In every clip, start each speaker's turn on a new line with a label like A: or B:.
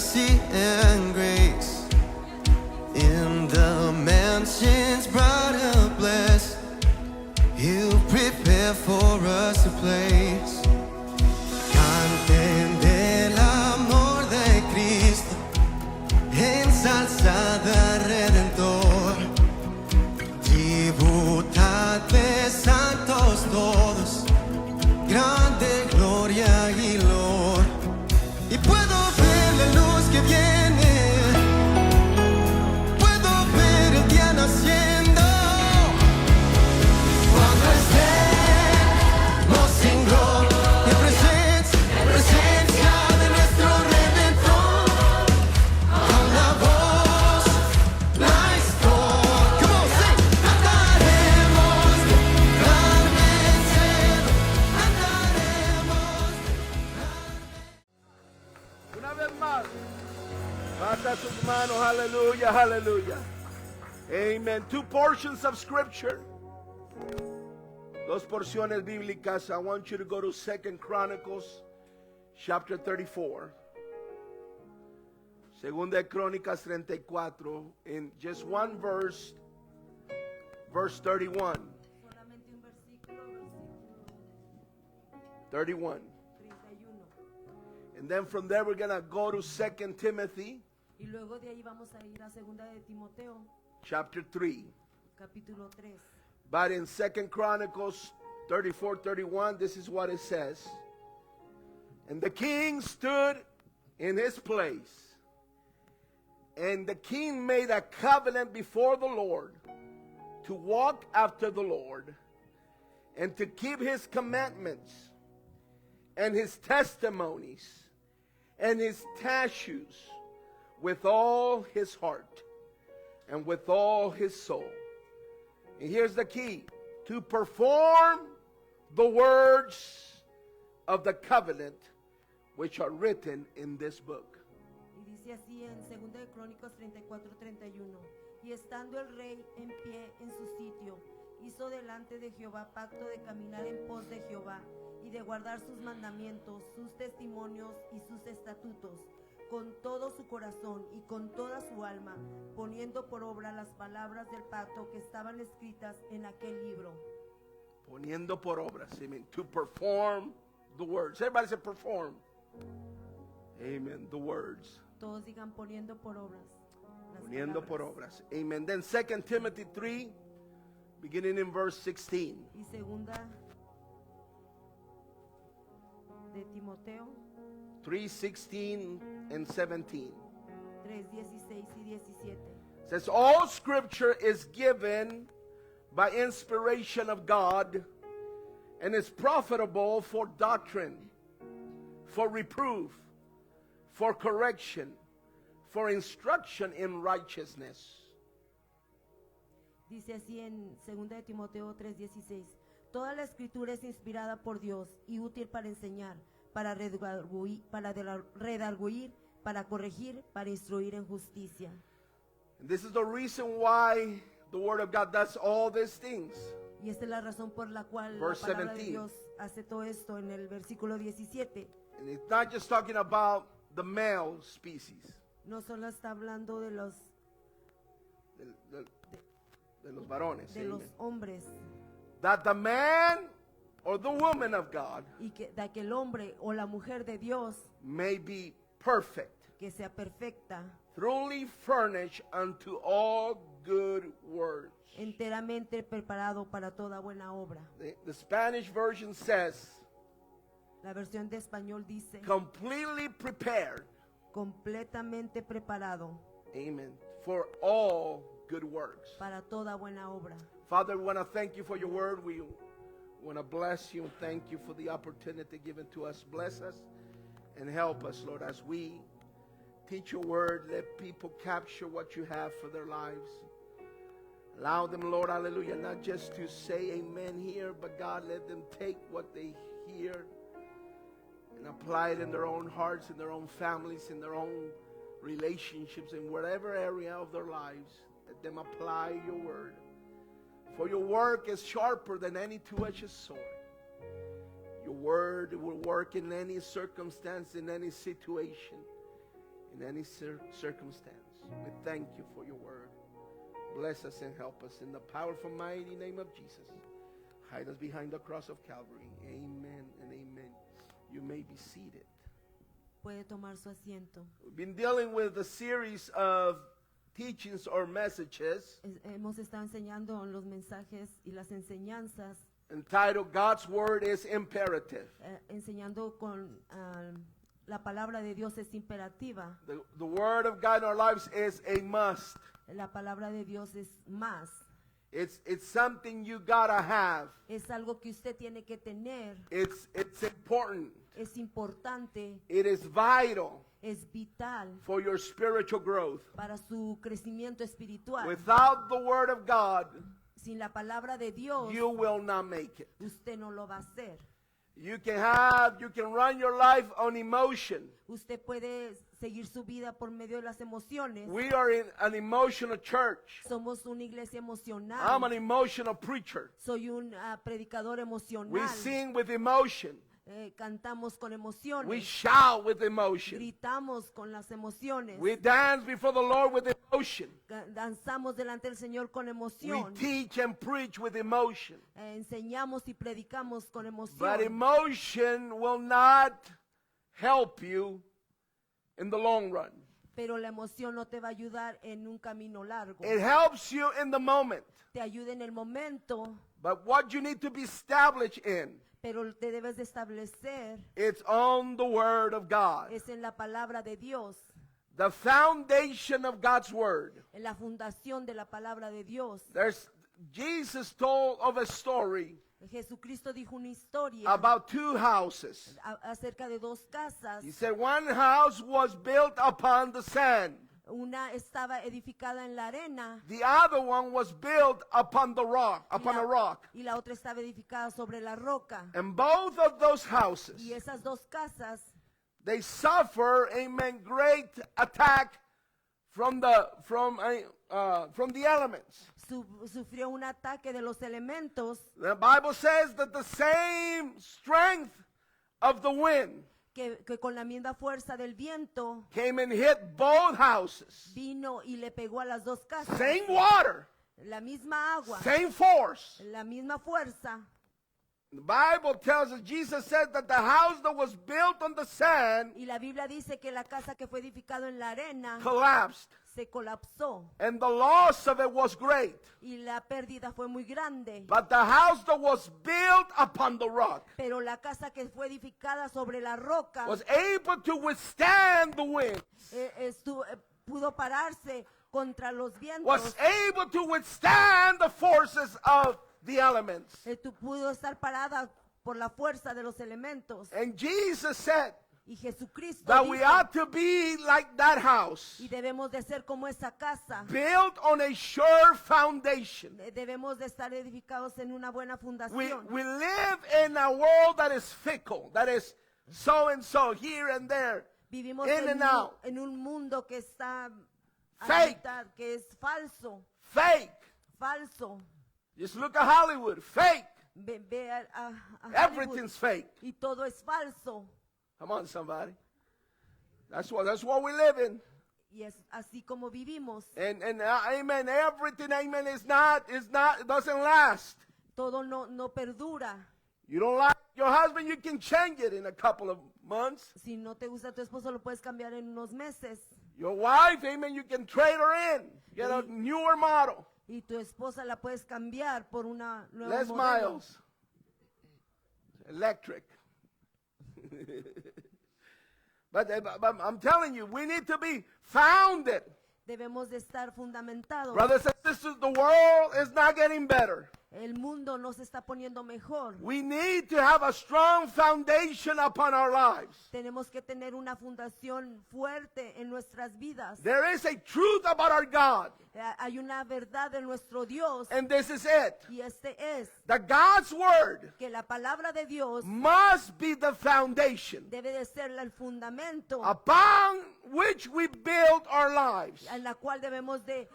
A: mercy and grace. In the mansions bright and blessed, You prepare for us a place. Canten del amor de Cristo, ensalzad al Redentor. Tributadle santos todos, grande gloria y loor. Y puedo ver la luz que viene, puedo ver el día naciendo. Cuando estemos en gloria, presencia de nuestro Redentor, con la voz, la historia. Come on, sing. Cantaremos, gran vencedor, cantaremos.
B: Una vez más, levanta tus manos, aleluya, aleluya. Amen. Two portions of scripture. Dos porciones bíblicas. I want you to go to 2 Chronicles chapter 34. Segunda de Crónicas 34. In just one verse, verse 31.
C: Solamente un versículo, versículo
B: 31.
C: 31.
B: And then from there we're going to go to 2 Timothy
C: Y luego de ahí vamos a ir a segunda de Timoteo,
B: chapter 3.
C: capítulo 3.
B: But in 2 Chronicles 34:31, this is what it says. And the king stood in his place, and the king made a covenant before the Lord to walk after the Lord and to keep his commandments and his testimonies and his statutes with all his heart and with all his soul. And here's the key: to perform the words of the covenant which are written in this book.
C: Y dice así en segunda de Crónicas 34:31. Y estando el rey en pie en su sitio, hizo delante de Jehová pacto de caminar en pos de Jehová y de guardar sus mandamientos, sus testimonios y sus estatutos, con todo su corazón y con toda su alma, poniendo por obra las palabras del pacto que estaban escritas en aquel libro.
B: Poniendo por obras. Amen. To perform the words. Everybody say perform. Amen. The words.
C: Todos digan poniendo por obras. Las
B: Poniendo por
C: palabras.
B: obras. Amen. Then 2 Timothy 3, beginning in verse 16.
C: Y segunda de Timoteo
B: 3:16 and 17.
C: 3:16 y 17.
B: Says all scripture is given by inspiration of God and is profitable for doctrine, for reproof, for correction, for instruction in righteousness.
C: Dice así en 2 de Timoteo 3:16. Toda la escritura es inspirada por Dios y útil para enseñar, para redarguir, para corregir, para instruir en justicia.
B: And this is the reason why the word of God does all these things.
C: Y esta es la razón por la cual
B: Verse
C: la palabra de
B: 17.
C: Dios hace todo esto en el versículo 17.
B: And it's not just talking about the male species,
C: No solo está hablando de los
B: de los varones.
C: de los
B: Amen.
C: hombres
B: That the man or the woman of God
C: y que de que el hombre o la mujer de Dios
B: may be perfect,
C: que sea perfecta,
B: truly furnished unto all good works.
C: enteramente preparado para toda buena obra.
B: The Spanish version says,
C: La versión de español dice
B: completely prepared,
C: completamente preparado
B: amen, for all good works.
C: para toda buena obra.
B: Father, we want to thank you for your word. We want to bless you and thank you for the opportunity given to us. Bless us and help us, Lord, as we teach your word. Let people capture what you have for their lives. Allow them, Lord, hallelujah, not just to say amen here, but God, let them take what they hear and apply it in their own hearts, in their own families, in their own relationships, in whatever area of their lives. Let them apply your word. For your work is sharper than any two-edged sword. Your word will work in any circumstance, in any situation. in any circumstance. We thank you for your word. Bless us and help us in the powerful, mighty name of Jesus. Hide us behind the cross of Calvary. Amen and amen. You may be seated.
C: Puede tomar su asiento.
B: We've been dealing with a series of teachings or messages
C: Hemos estado enseñando los mensajes y las enseñanzas,
B: entitled God's Word is Imperative.
C: enseñando con la palabra de Dios es imperativa.
B: The Word of God in our lives is a must.
C: La palabra de Dios es más.
B: It's something you gotta have.
C: Es algo que usted tiene que tener.
B: It's important.
C: Es importante.
B: It is vital
C: Es vital
B: for your spiritual growth.
C: para su crecimiento espiritual.
B: Without the Word of God,
C: Sin la palabra de Dios,
B: you will not make it.
C: usted no lo va a hacer.
B: You can run your life on emotion.
C: Usted puede seguir su vida por medio de las emociones.
B: We are in an emotional church.
C: Somos una iglesia emocional.
B: I'm an emotional preacher.
C: Soy un predicador
B: We
C: emocional.
B: sing with emotion.
C: Cantamos con
B: We
C: emociones.
B: shout with emotion.
C: Gritamos con las emociones.
B: We dance before the Lord with emotion.
C: Danzamos delante del Señor con
B: We
C: emoción.
B: teach and preach with emotion.
C: Enseñamos y predicamos con
B: But
C: emoción.
B: emotion will not help you in the long run.
C: Pero la emoción no te va a ayudar en un camino largo.
B: It helps you in the moment.
C: Te ayuda en el momento,
B: But what you need to be established in,
C: pero te debes de establecer
B: it's on the Word of God.
C: es en la palabra de Dios,
B: The foundation of God's Word.
C: en la fundación de la palabra de Dios.
B: Jesus told of a story
C: Jesucristo dijo una historia
B: about two houses.
C: acerca de dos casas.
B: He said one house was built upon the sand.
C: Una estaba edificada en la arena
B: The other one was built upon the rock, upon a rock.
C: y la otra estaba edificada sobre la roca.
B: And both of those houses,
C: Y esas dos casas
B: they suffer, amen, great attack from the elements.
C: sufrió un ataque de los elementos
B: The Bible says that the same strength of the wind
C: que con la misma fuerza del viento
B: came and hit both houses.
C: vino y le pegó a las dos casas.
B: Same water,
C: La misma agua,
B: same force.
C: la misma fuerza.
B: The Bible tells us, Jesus said that the house that was built on the sand
C: Y la Biblia dice que la casa que fue edificada en la arena
B: collapsed,
C: se colapsó
B: and the loss of it was great.
C: y la pérdida fue muy grande.
B: But the house that was built upon the rock
C: Pero la casa que fue edificada sobre la roca
B: was able to withstand the wind,
C: pudo pararse contra los vientos.
B: was able to withstand the forces of the elements.
C: Pudo estar parada por la fuerza de los elementos.
B: And Jesus said
C: Y Jesucristo
B: that we
C: dijo,
B: ought to be like that house,
C: y debemos de ser como esa casa.
B: built on a sure foundation.
C: Debemos de estar edificados en una buena
B: We
C: fundación.
B: live in a world that is fickle, that is so and so, here and there,
C: Vivimos
B: in and
C: en
B: out.
C: en un mundo que está a la
B: Fake.
C: mitad, que es falso,
B: Fake.
C: falso.
B: Just look at Hollywood. Fake.
C: Ve a Hollywood,
B: Everything's fake.
C: y todo es falso.
B: Come on, somebody. That's what we live in.
C: Y es así como vivimos.
B: And amen. Everything, amen, is not, it doesn't last.
C: Todo no perdura.
B: You don't like your husband, you can change it in a couple of months.
C: Si no te gusta tu esposo, lo puedes cambiar en unos meses.
B: Your wife, amen, you can trade her in. Get a newer model.
C: Y tu esposa la puedes cambiar por una nueva
B: Less
C: modelo.
B: miles. Electric. But I'm telling you, we need to be founded.
C: Debemos de estar fundamentados.
B: Brothers and sisters, the world is not getting better.
C: El mundo no se está poniendo mejor.
B: We need to have a strong foundation upon our lives.
C: Tenemos que tener una fundación fuerte en nuestras vidas.
B: There is a truth about our God,
C: Hay una verdad de nuestro Dios
B: and this is it.
C: y este es
B: That God's word
C: que la palabra de Dios
B: must be the foundation
C: debe de ser el fundamento
B: upon which we build our lives.
C: en la cual debemos de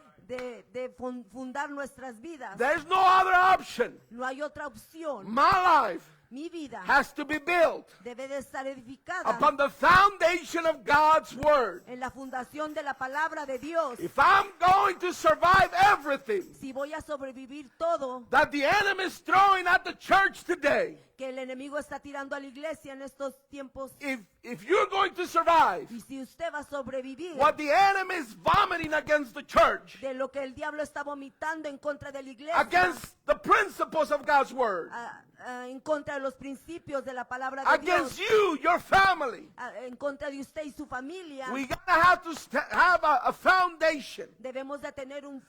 C: fundar nuestras vidas.
B: There's no other option.
C: No hay otra opción.
B: My life
C: Mi vida
B: has to be built
C: debe de estar edificada
B: upon the foundation of God's word.
C: en la fundación de la palabra de Dios.
B: If I'm going to survive everything
C: Si voy a sobrevivir todo
B: that the enemy is throwing at the church today,
C: que el enemigo está tirando a la iglesia en estos tiempos,
B: if you're going to survive
C: y si usted va a sobrevivir
B: what the enemy is vomiting against the church,
C: de lo que el diablo está vomitando en contra de la iglesia,
B: against the principles of God's word,
C: en contra de los principios de la palabra de
B: against
C: Dios,
B: you, your family,
C: en contra de usted y su familia,
B: we gotta have to have a foundation
C: debemos de tener un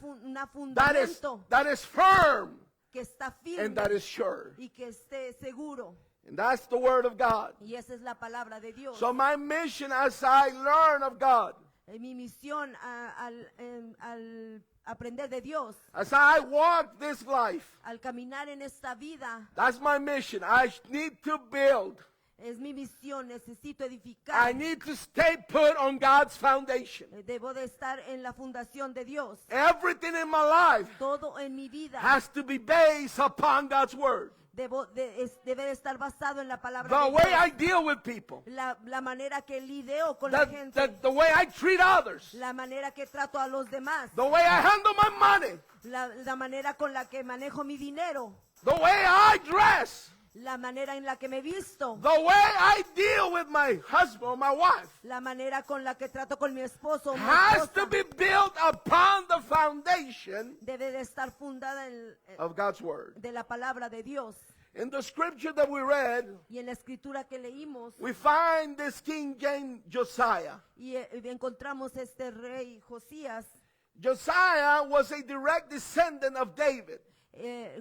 B: that is
C: fundamento
B: firm
C: que está
B: and
C: firme
B: that is sure.
C: y que esté seguro.
B: And that's the word of God.
C: Y esa es la palabra de Dios.
B: So my mission as I learn of God,
C: Mi misión al aprender de Dios,
B: as I walk this life,
C: al caminar en esta vida,
B: that's my mission. I need to build.
C: es mi misión, necesito
B: I
C: edificar.
B: need to stay put on God's foundation.
C: Debo de estar en la fundación de Dios.
B: Everything in my life
C: Todo en mi vida
B: has to be based upon God's word.
C: debe de estar basado en la palabra
B: The
C: de
B: way
C: Dios.
B: I deal with people,
C: La manera que lidio con la gente,
B: the way I treat others,
C: la manera que trato a los demás,
B: the way I handle my money,
C: la manera con la que manejo mi dinero,
B: the way I dress,
C: la manera en la que me visto,
B: the way I deal with my husband or my wife
C: la manera con la que trato con mi esposo o mi
B: has to
C: esposa,
B: be built upon the foundation
C: debe de estar fundada
B: of God's word.
C: de la palabra de Dios.
B: In the scripture that we read,
C: Y en la escritura que leímos,
B: we find this King James Josiah.
C: y encontramos este rey Josías.
B: Josiah was a direct descendant of David.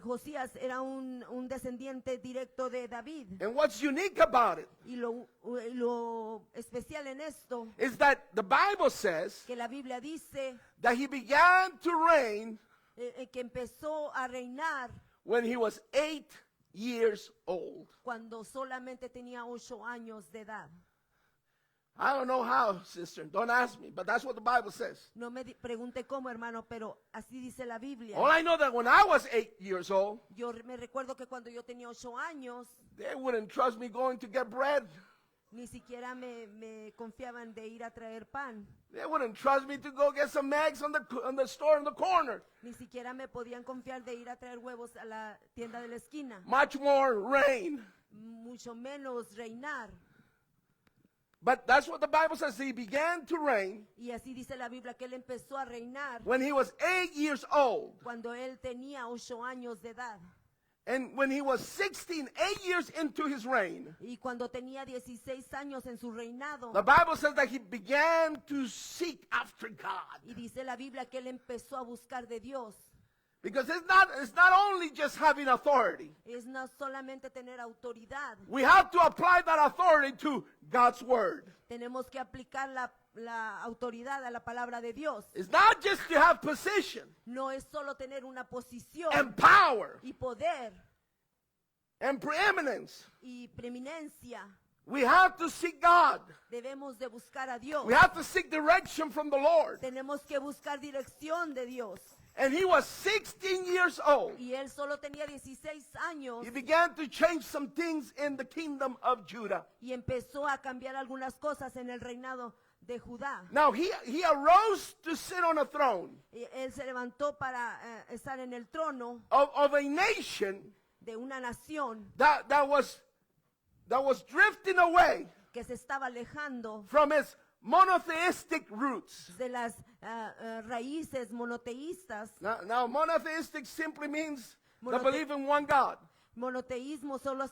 C: Josías era un descendiente directo de David.
B: And what's unique about it
C: Y lo especial en esto,
B: is that the Bible says
C: que la Biblia dice
B: that he began to reign
C: que empezó a reinar
B: when he was 8 years old.
C: cuando solamente tenía 8 años de edad.
B: I don't know how, sister. Don't ask me, but that's what the Bible says.
C: No me pregunte cómo, hermano, pero así dice la Biblia.
B: All I know that when I was 8 years old,
C: Yo me recuerdo que cuando yo tenía 8 años,
B: they wouldn't trust me going to get bread.
C: ni siquiera me confiaban de ir a traer pan.
B: They wouldn't trust me to go get some eggs on the store in the corner.
C: Ni siquiera me podían confiar de ir a traer huevos a la tienda de la esquina.
B: Much more reign.
C: Mucho menos reinar.
B: But that's what the Bible says. He began to reign
C: Y así dice la Biblia que él empezó a reinar
B: when he was 8 years old.
C: cuando él tenía 8 años de edad.
B: And when he was 16, 8 years into his reign,
C: Y cuando tenía 16 años en su reinado.
B: the Bible says that he began to seek after God.
C: Y dice la Biblia que él empezó a buscar de Dios.
B: Because it's not only just having authority.
C: Es no solamente tener autoridad.
B: We have to apply that authority to God's word.
C: Tenemos que aplicar la autoridad a la palabra de Dios.
B: It's not just to have position
C: No es solo tener una posición
B: and power
C: y poder
B: and preeminence.
C: y preeminencia.
B: We have to seek God.
C: Debemos de buscar a Dios.
B: We have to seek direction from the Lord.
C: Tenemos que buscar dirección de Dios.
B: And he was 16 years old.
C: Y él solo tenía 16 años
B: He began to change some things in the kingdom of Judah.
C: y empezó a cambiar algunas cosas en el reinado de Judá.
B: Now he arose to sit on a throne
C: Y él se levantó para estar en el trono
B: of a nation
C: de una nación
B: that was drifting away
C: que se estaba alejando
B: from its monotheistic roots.
C: de las raíces monoteístas.
B: Now monotheistic simply means the
C: Monothe-
B: belief in one God.
C: Monoteísmo solo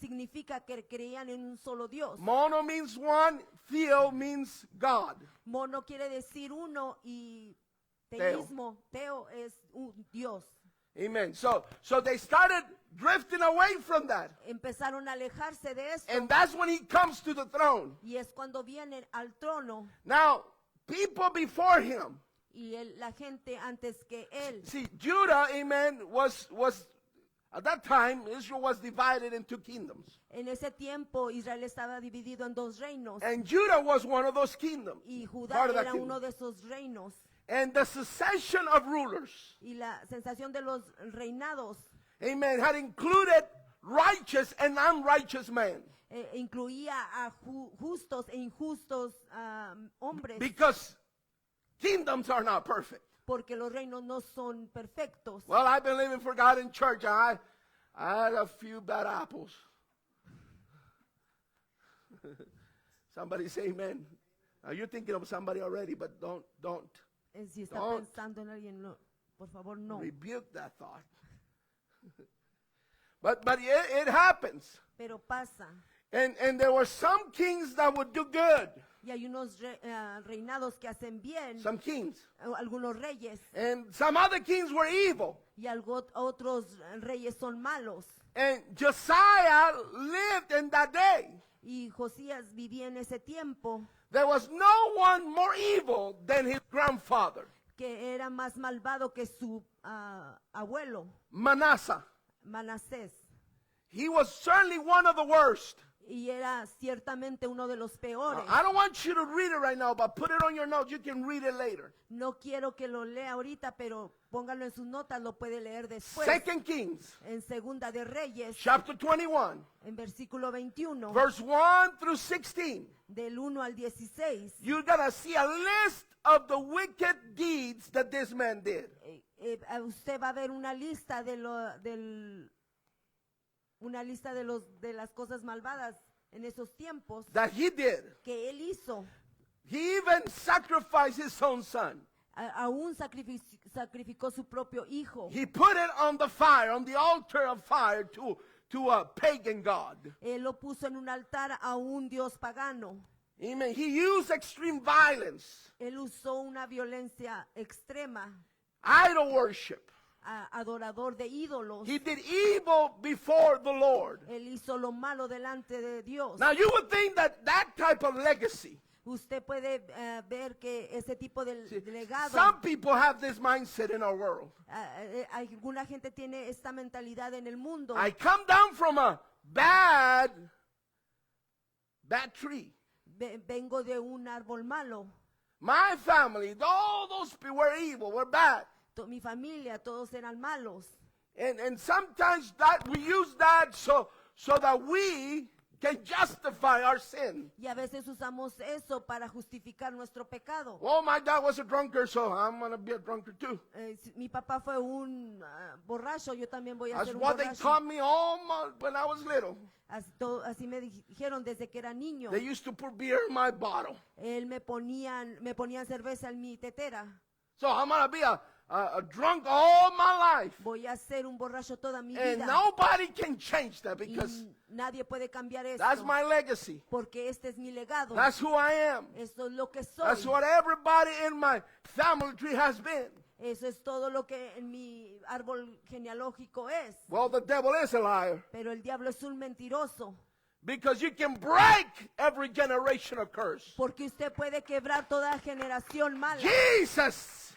C: significa que creían en un solo Dios.
B: Mono means one, theo means God.
C: Mono quiere decir uno y
B: Teo.
C: teísmo, teo es un Dios.
B: Amen. So they started drifting away from that.
C: Empezaron a alejarse de esto.
B: And that's when he comes to the throne.
C: Y es cuando vienen al trono
B: Now, people before him,
C: y la gente antes que él.
B: see, Judah, amen, was at that time, Israel was divided into kingdoms.
C: En ese tiempo Israel estaba dividido en 2 reinos.
B: And Judah was one of those kingdoms.
C: Y Judá
B: part of that
C: era
B: kingdom.
C: uno de esos reinos.
B: And the succession of rulers,
C: Y la sensación de los reinados
B: amen, had included righteous and unrighteous men.
C: Incluía a justos e injustos hombres,
B: Because kingdoms are not perfect.
C: porque los reinos no son perfectos.
B: Well, I've been living for God in church. I had a few bad apples. Somebody say amen. Now you're thinking of somebody already, but don't
C: Si está
B: Don't.
C: pensando en alguien, no, por favor, no.
B: rebuke that thought. but it happens.
C: Pero pasa.
B: And there were some kings that would do good.
C: Y hay unos reinados que hacen bien,
B: Some kings.
C: algunos reyes,
B: And some other kings were evil.
C: y otros reyes son malos.
B: And Josiah lived in that day.
C: Y Josías vivía en ese tiempo,
B: There was no one more evil than his grandfather,
C: que era más malvado que su abuelo,
B: Manasseh.
C: Manasés.
B: He was certainly one of the worst.
C: Y era ciertamente uno de los peores.
B: I don't want you to read it right now, but put it on your notes. You can read it later.
C: No quiero que lo lea ahorita, pero póngalo en sus notas, lo puede leer después.
B: Second Kings,
C: En Segunda de Reyes,
B: chapter 21,
C: en versículo 21,
B: verse 1 through 16.
C: del 1 al 16.
B: You're going to see a list of the wicked deeds that this man did.
C: Usted va a ver una lista de las cosas malvadas en esos tiempos
B: That he did.
C: que él hizo.
B: He even sacrificed his own son.
C: Aún sacrificó su propio hijo.
B: He put it on the fire, on the altar of fire to a pagan god.
C: Él lo puso en un altar a un dios pagano.
B: Amen. He used extreme violence,
C: Él usó una violencia extrema,
B: idol worship.
C: adorador de ídolos.
B: He did evil before the Lord.
C: Él hizo lo malo delante de Dios.
B: Now you would think that that type of legacy,
C: Usted puede ver que ese tipo de legado,
B: some people have this mindset in our world.
C: alguna gente tiene esta mentalidad en el mundo.
B: I come down from a bad tree.
C: Vengo de un árbol malo.
B: My family, all those people were evil, were bad.
C: Mi familia, todos eran malos.
B: And sometimes that we use that so that we can justify our sin.
C: Y a veces usamos eso para justificar nuestro pecado.
B: Oh, my dad was a drunkard, so I'm going to be a drunkard too.
C: Mi papá fue un borracho, yo también voy a
B: That's
C: ser un
B: what they
C: borracho.
B: taught me when I was little.
C: Así me dijeron desde que era niño.
B: They used to put beer in my bottle.
C: Me ponían cerveza en mi tetera.
B: So I'm going to be a drunk all my life.
C: Voy a ser un borracho toda mi
B: And
C: vida.
B: nobody can change that
C: Y
B: because
C: nadie puede cambiar eso.
B: that's my legacy.
C: Porque este es mi legado.
B: That's who I am.
C: Eso es lo que soy.
B: That's what everybody in my family tree has been.
C: Eso es todo lo que en mi árbol genealógico es.
B: Well, the devil is a liar
C: Pero el diablo es un mentiroso.
B: because you can break every generational curse.
C: Porque usted puede quebrar toda generación mala.
B: Jesus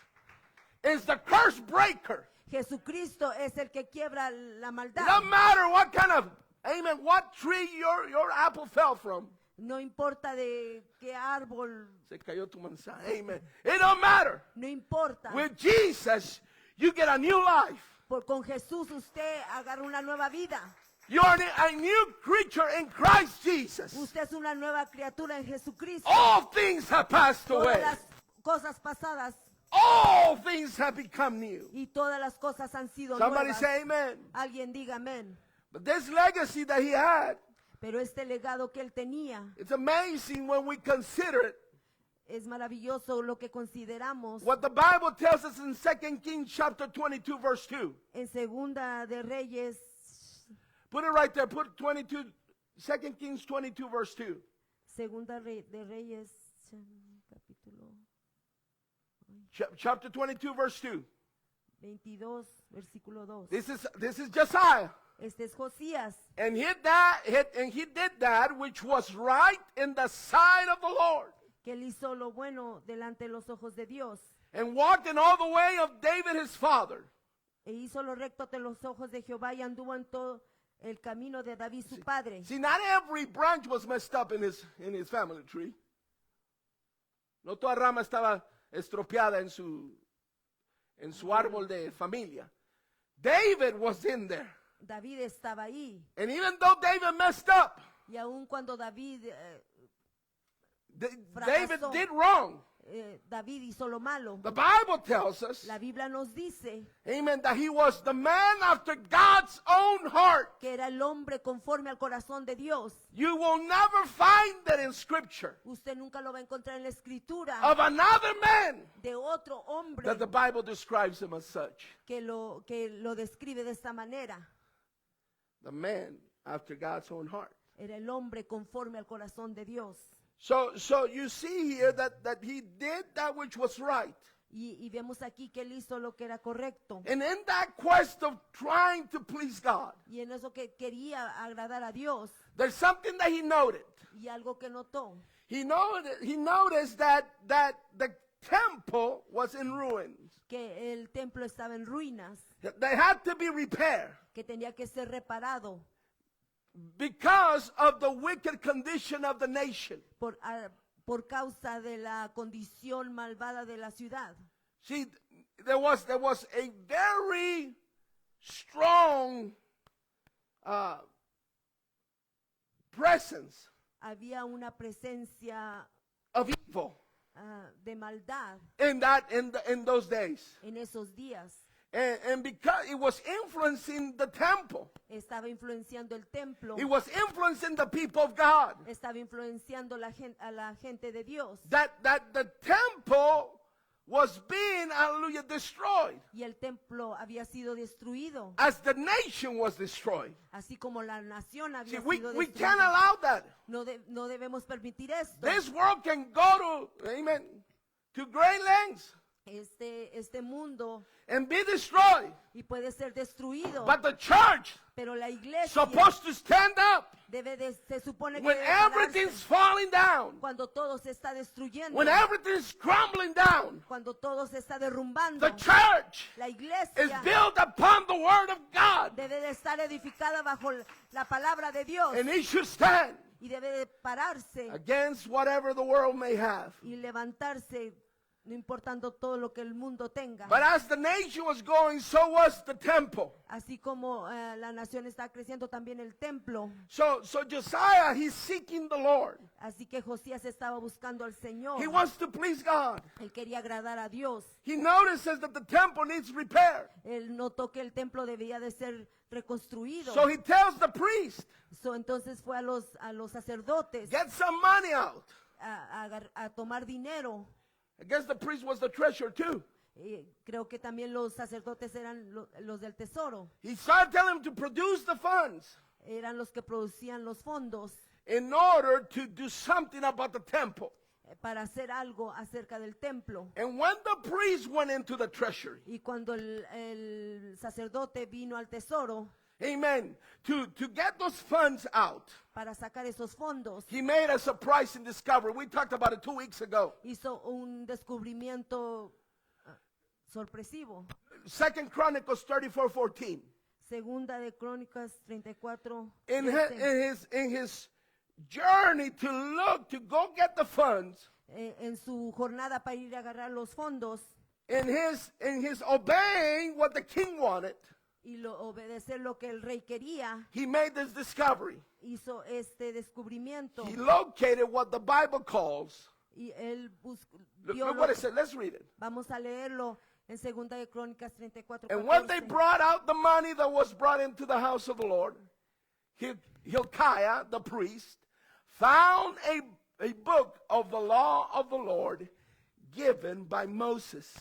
B: is the curse breaker.
C: Jesucristo es el que quiebra la
B: It
C: maldad.
B: doesn't matter what kind of, amen, what tree your apple fell from.
C: No importa de qué árbol,
B: Se cayó tu manzana. Amen. It don't matter.
C: no importa.
B: With Jesus, you get a new life.
C: Con Jesús usted agarra una nueva vida.
B: You're a new creature in Christ Jesus.
C: Usted es una nueva criatura en Jesucristo.
B: All things have passed
C: Todas
B: away.
C: las cosas pasadas
B: All things have become new.
C: y todas las cosas han sido
B: Somebody
C: nuevas.
B: say amen.
C: Alguien diga amén.
B: But this legacy that he had,
C: Pero este legado que él tenía
B: it's amazing when we consider it.
C: es maravilloso lo que consideramos.
B: What the Bible tells us in 2 Kings chapter 22 verse 2.
C: En Segunda de Reyes,
B: Put it right there. Put 22, 2 Kings 22 verse 2.
C: Segunda de Reyes, capítulo
B: Chapter 22 verse 2.
C: 22, versículo 2.
B: This is Josiah.
C: Este es Josías.
B: And he did that which was right in the sight of the Lord.
C: Que él hizo lo bueno delante de los ojos de Dios.
B: And walked in all the way of David his father.
C: E hizo lo recto ante los ojos de Jehová y anduvo en todo el camino de David su padre.
B: See, not every branch was messed up in his family tree. No toda rama estaba estropeada en su árbol de familia. David was in there.
C: David estaba ahí.
B: And even though David messed up,
C: Y aun cuando David
B: David
C: Fracasó.
B: did wrong.
C: David hizo lo malo,
B: The Bible tells us,
C: la Biblia nos dice
B: amen, that he was the man after God's own heart.
C: que era el hombre conforme al corazón de Dios.
B: You will never find that in Scripture
C: Usted nunca lo va a encontrar en la escritura
B: of another man
C: de otro hombre
B: that the Bible describes him as such.
C: que lo describe de esta manera.
B: The man after God's own heart.
C: Era el hombre conforme al corazón de Dios.
B: So you see here that he did that which was right.
C: Y vemos aquí que él hizo lo que era correcto.
B: And in that quest of trying to please God,
C: Y en eso que quería agradar a Dios.
B: there's something that he noted.
C: Y algo que notó.
B: He noticed that the temple was in ruins.
C: Que el templo estaba en ruinas.
B: They had to be repaired
C: Que tenía que ser reparado.
B: because of the wicked condition of the nation.
C: Por causa de la condición malvada de la ciudad.
B: See, there was a very strong presence
C: Había una presencia
B: of evil
C: de maldad
B: in those days,
C: en esos días.
B: and because it was influencing the temple,
C: Estaba influenciando el templo.
B: it was influencing the people of God.
C: Estaba influenciando a la gente de Dios.
B: That the temple was being, hallelujah, destroyed,
C: Y el templo había sido destruido.
B: as the nation was destroyed.
C: Así como la nación
B: See,
C: había
B: we
C: sido
B: can't
C: destruida.
B: allow that.
C: No debemos permitir esto.
B: This world can go to, amen, to great lengths
C: Este mundo
B: and be destroyed.
C: y puede ser destruido.
B: But the church
C: Pero la iglesia
B: supposed to stand up
C: se supone que
B: when
C: debe pararse
B: everything's falling down,
C: cuando todo se está destruyendo.
B: when everything's crumbling down.
C: Cuando todo se está derrumbando.
B: The church
C: La
B: is
C: iglesia
B: built upon the word of God,
C: debe de estar edificada bajo la palabra de Dios
B: and it should stand
C: y debe de pararse
B: against whatever the world may have.
C: y levantarse no importando todo lo que el mundo tenga.
B: But as the nation was going, so was the temple.
C: Así como la nación está creciendo, también el templo.
B: So Josiah, he's seeking the Lord.
C: Así que Josías estaba buscando al Señor.
B: He wants to please God.
C: Él quería agradar a Dios.
B: He notices that the temple needs repair.
C: Él notó que el templo debía de ser reconstruido.
B: So he tells the priest,
C: Entonces fue a los sacerdotes
B: get some money out.
C: a tomar dinero.
B: I guess the priest was the treasurer too.
C: Creo que también los sacerdotes eran los del tesoro.
B: He started telling him to produce the funds
C: Eran los que producían los fondos
B: in order to do something about the temple.
C: Para hacer algo acerca del templo.
B: And when the priest went into the treasury,
C: Y cuando el sacerdote vino al tesoro
B: amen, to get those funds out,
C: para sacar esos fondos,
B: he made a surprising discovery. We talked about it 2 weeks ago.
C: hizo un descubrimiento sorpresivo.
B: 2 Chronicles 34:14.
C: Segunda de Crónicas 34.
B: In his journey to go get the funds,
C: En su jornada para ir a agarrar los fondos
B: in his obeying what the king wanted,
C: y obedecer lo que el rey quería,
B: he made this discovery.
C: hizo este descubrimiento.
B: He located what the Bible calls.
C: Y él
B: Look
C: vio
B: what
C: lo
B: it said. Let's read it.
C: Vamos a leerlo en Segunda de Crónicas 34.
B: And when they
C: 14.
B: brought out the money that was brought into the house of the Lord, Hilkiah, the priest, found a book of the law of the Lord given by Moses.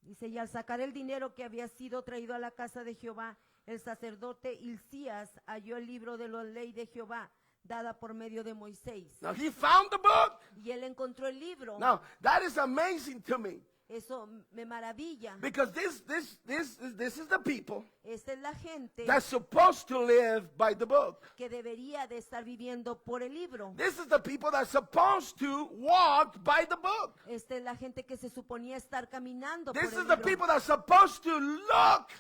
C: Dice, y al sacar el dinero que había sido traído a la casa de Jehová, el sacerdote Hilcías halló el libro de la ley de Jehová, dada por medio de Moisés.
B: Now he found the book.
C: Y él encontró el libro.
B: Now that is amazing to me,
C: Eso me maravilla.
B: because this is the people
C: Esta es la gente
B: that's supposed to live by the book.
C: que debería de estar viviendo por el libro.
B: This is the people that's supposed to walk by the book.
C: Esta es la gente que se suponía estar caminando
B: This
C: por
B: is
C: el
B: the
C: libro.
B: people that's supposed to look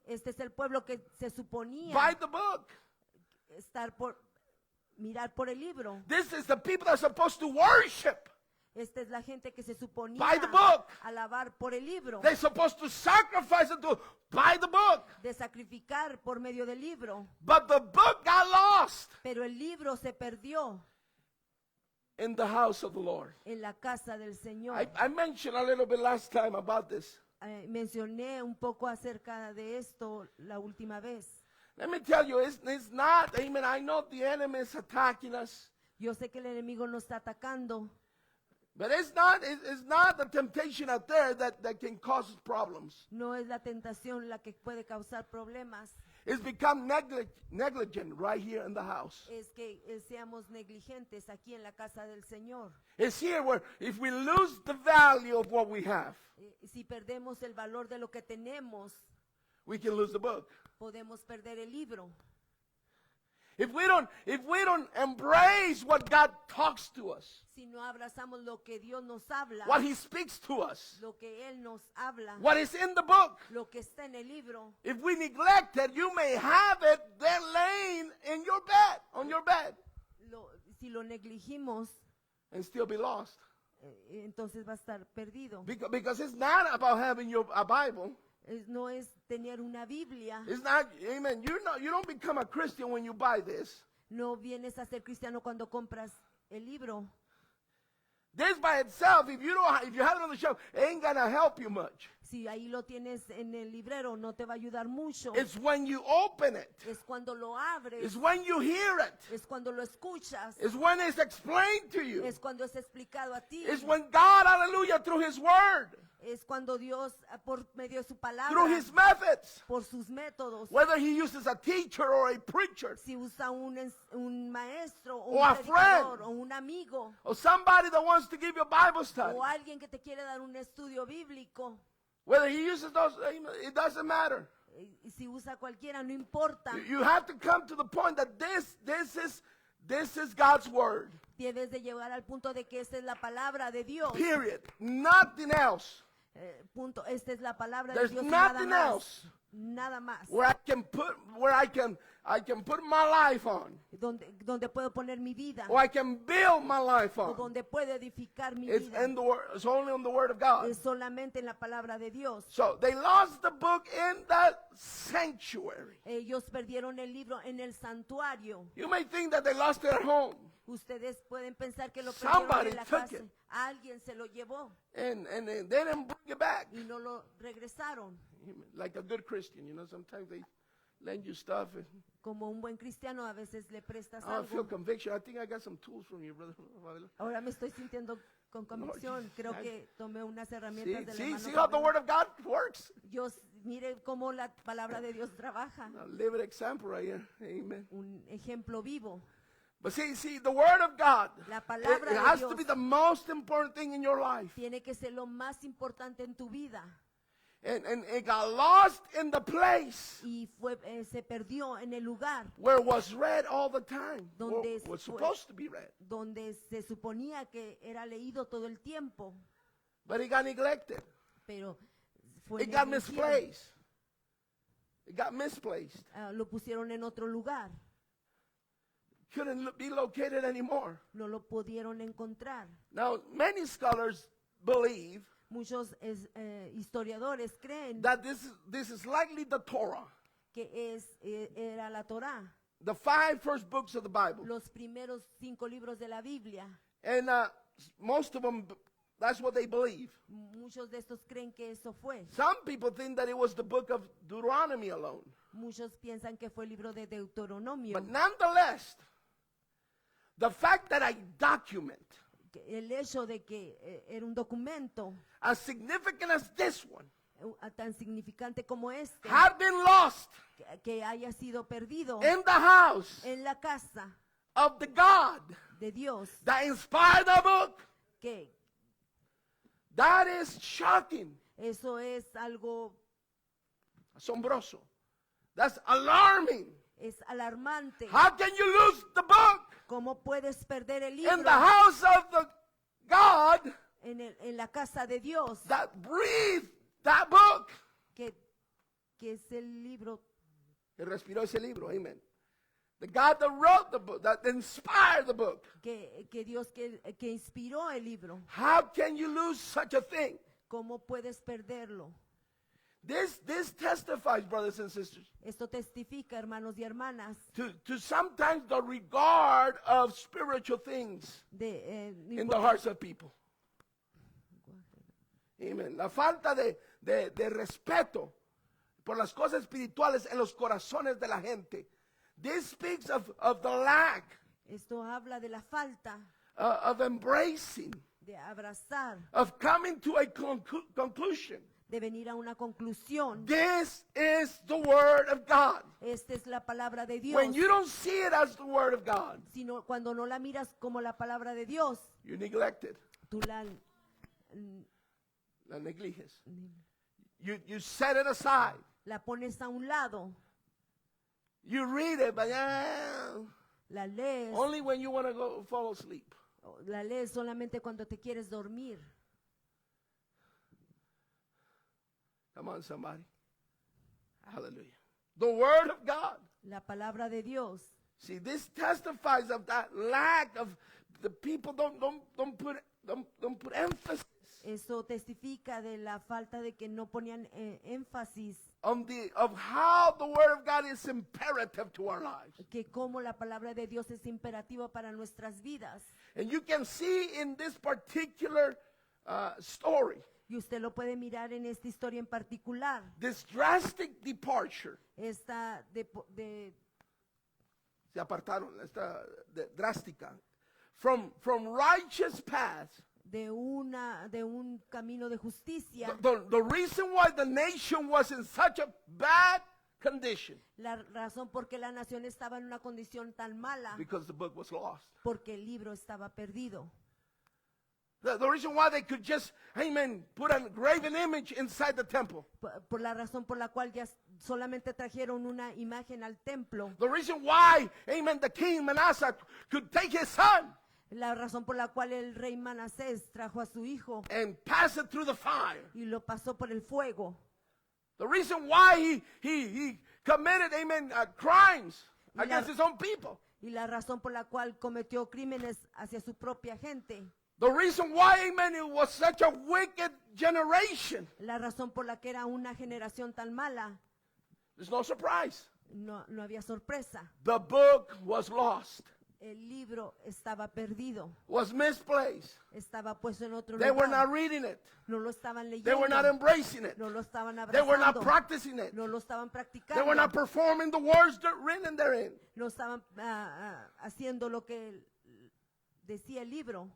C: Este es el pueblo que se suponía
B: by the book.
C: mirar por el libro.
B: This is the people that's supposed to worship
C: Esta es la gente que se suponía
B: By the book.
C: alabar por el libro,
B: They're supposed to sacrifice it to by the book.
C: de sacrificar por medio del libro.
B: But the book got lost
C: Pero el libro se perdió
B: in the house of the Lord.
C: en la casa del Señor.
B: I mentioned a little bit last time about this.
C: Mencioné un poco acerca de esto la última vez.
B: Let me tell you, it's not, amen, I know the enemy is attacking us,
C: Yo sé que el enemigo nos está atacando,
B: but it's not the temptation out there that can cause problems.
C: no es la tentación la que puede causar problemas,
B: It's become negligent right here in the house.
C: es que seamos negligentes aquí en la casa del Señor.
B: It's here where if we lose the value of what we have,
C: Si perdemos el valor de lo que tenemos,
B: we can lose the book.
C: podemos perder el libro.
B: If we don't embrace what God talks to us,
C: Si no abrazamos lo que Dios nos habla,
B: what He speaks to us,
C: lo que Él nos habla,
B: what is in the book,
C: lo que está en el libro,
B: if we neglect it, you may have it then laying in your bed, on your bed,
C: si lo negligimos,
B: and still be lost.
C: entonces va a estar perdido.
B: Because it's not about having a Bible.
C: No es tener una Biblia.
B: It's not, amen. You don't become a Christian when you buy this.
C: No vienes a ser cristiano cuando compras el libro.
B: This by itself, if you have it on the shelf, it ain't gonna help you much.
C: Si ahí lo tienes en el librero, no te va a ayudar mucho.
B: It's when you open it.
C: Es cuando lo abres.
B: It's when you hear it.
C: Es cuando lo escuchas.
B: It's when it's explained to you.
C: Es cuando es explicado a ti.
B: It's when God, hallelujah, through His Word,
C: Es cuando Dios, por medio de su
B: through
C: palabra,
B: His methods,
C: por sus métodos,
B: whether He uses a teacher or a preacher,
C: si usa un maestro o
B: Or a
C: un predicador
B: friend.
C: o un amigo
B: or somebody that wants to give you a Bible study,
C: o alguien que te quiere dar un estudio bíblico,
B: whether He uses those, it doesn't matter.
C: si usa cualquiera, no importa.
B: You have to come to the point that this is God's Word.
C: Debes de llegar al punto de que esta es la palabra de Dios.
B: Period. Nothing else.
C: Punto. Esta es la palabra
B: There's
C: de Dios. Y nada
B: nothing
C: más.
B: else
C: Nada más.
B: where I can put my life on,
C: Donde puedo poner mi vida.
B: or I can build my life
C: O
B: on.
C: donde puedo edificar mi
B: It's
C: vida.
B: in the Word. It's only on the Word of God.
C: Es solamente en la palabra de Dios.
B: So they lost the book in that sanctuary.
C: Ellos perdieron el libro en el santuario.
B: You may think that they lost it at home,
C: Ustedes pueden pensar que lo perdieron
B: Somebody
C: en la
B: took
C: casa.
B: it.
C: Alguien se lo llevó
B: and they didn't bring it back.
C: y no lo regresaron.
B: Like a good Christian, sometimes they lend you stuff. And,
C: Como un buen cristiano, a veces le prestas
B: I feel
C: algo.
B: conviction. I think I got some tools from you, brother.
C: Ahora me estoy sintiendo con convicción. Creo
B: I-
C: que tomé unas herramientas del hermano
B: See how the
C: Gabriel.
B: Word of God works?
C: Mire cómo la palabra de Dios trabaja.
B: A living example right here. Amen.
C: Un ejemplo vivo.
B: But see, the Word of God,
C: La palabra
B: it
C: de
B: has to
C: Dios
B: be the most important thing in your life.
C: tiene que ser lo más importante en tu vida.
B: And it got lost in the place
C: Y se perdió en el lugar
B: where it was read all the time.
C: Donde
B: Was
C: fue-
B: supposed to be read.
C: donde se suponía que era leído todo el tiempo,
B: But it got neglected.
C: pero fue
B: It got
C: negligido.
B: misplaced. It got misplaced.
C: Lo pusieron en otro lugar,
B: Couldn't be located anymore.
C: no lo pudieron encontrar.
B: Now, many scholars believe
C: Muchos historiadores creen
B: that this is likely the Torah,
C: que era la Torá,
B: the 5 first books of the Bible.
C: los primeros 5 libros de la Biblia.
B: And most of them, that's what they believe.
C: Muchos de estos creen que eso fue.
B: Some people think that it was the book of Deuteronomy alone.
C: Muchos piensan que fue el libro de Deuteronomio.
B: But nonetheless, the fact that I document
C: Que el hecho de que era un documento
B: as significant as this one
C: tan significante como este,
B: had been lost
C: que haya sido perdido
B: in the house
C: en la casa
B: of the God
C: de Dios,
B: that inspired the book,
C: que
B: that is shocking,
C: eso es algo,
B: asombroso. That's alarming.
C: es alarmante.
B: How can you lose the book
C: ¿Cómo puedes perder el
B: in
C: libro
B: the house of the God
C: en la casa de Dios,
B: that breathed that book?
C: que es el libro
B: Que respiró ese libro, amen. The God that wrote the book, that inspired the book.
C: que Dios que inspiró el libro.
B: How can you lose such a thing?
C: ¿Cómo puedes perderlo?
B: This testifies, brothers and sisters,
C: Esto testifica, hermanos y hermanas,
B: to sometimes the regard of spiritual things
C: no
B: in the hearts of people. Amen. La falta de respeto por las cosas espirituales en los corazones de la gente. This speaks of the lack
C: Esto habla de la falta
B: of embracing,
C: de abrazar,
B: of coming to a conclusion.
C: de venir a una conclusión.
B: This is the word of God.
C: Esta es la palabra de Dios.
B: When you don't see it as the word of God,
C: Sino cuando no la miras como la palabra de Dios,
B: you neglect it.
C: tú la
B: La negliges. You set it aside.
C: la pones a un lado,
B: You read it, but
C: la lees,
B: only when you want to go fall asleep.
C: la lees solamente cuando te quieres dormir.
B: Come on, somebody. Hallelujah. The word of God.
C: La palabra de Dios.
B: See, this testifies of that lack of the people don't put emphasis
C: Eso testifica de la falta de que no ponían énfasis,
B: of how the word of God is imperative to our lives.
C: que como la palabra de Dios es imperativa para nuestras vidas.
B: And you can see in this particular story,
C: Y usted lo puede mirar en esta historia en particular.
B: this drastic departure.
C: Esta
B: Se apartaron, esta drástica. From righteous paths.
C: de un camino de justicia.
B: The reason why the nation was in such a bad condition,
C: La razón por qué la nación estaba en una condición tan mala,
B: because the book was lost.
C: porque el libro estaba perdido.
B: The reason why they could just, amen, put a graven image inside the temple.
C: Por la razón por la cual ya solamente trajeron una imagen al templo.
B: The reason why, amen, the king Manasseh could take his son
C: La razón por la cual el rey Manasés trajo a su hijo
B: and pass it through the fire.
C: y lo pasó por el fuego.
B: The reason why he committed, amen, crimes
C: Y la-
B: against his own people.
C: Y la razón por la cual cometió crímenes hacia su propia gente.
B: The reason why, amen, it was such a wicked generation.
C: La razón por la que era una generación tan mala.
B: There's no surprise.
C: No había sorpresa.
B: The book was lost,
C: El libro estaba perdido.
B: was misplaced.
C: Estaba puesto en otro
B: They were
C: lugar.
B: not reading it.
C: No lo estaban
B: They were not
C: leyendo.
B: embracing it.
C: No lo estaban
B: They were not
C: abrazando.
B: practicing it.
C: No lo estaban
B: They were not
C: practicando.
B: performing the words that written therein.
C: No estaban haciendo lo que decía el libro.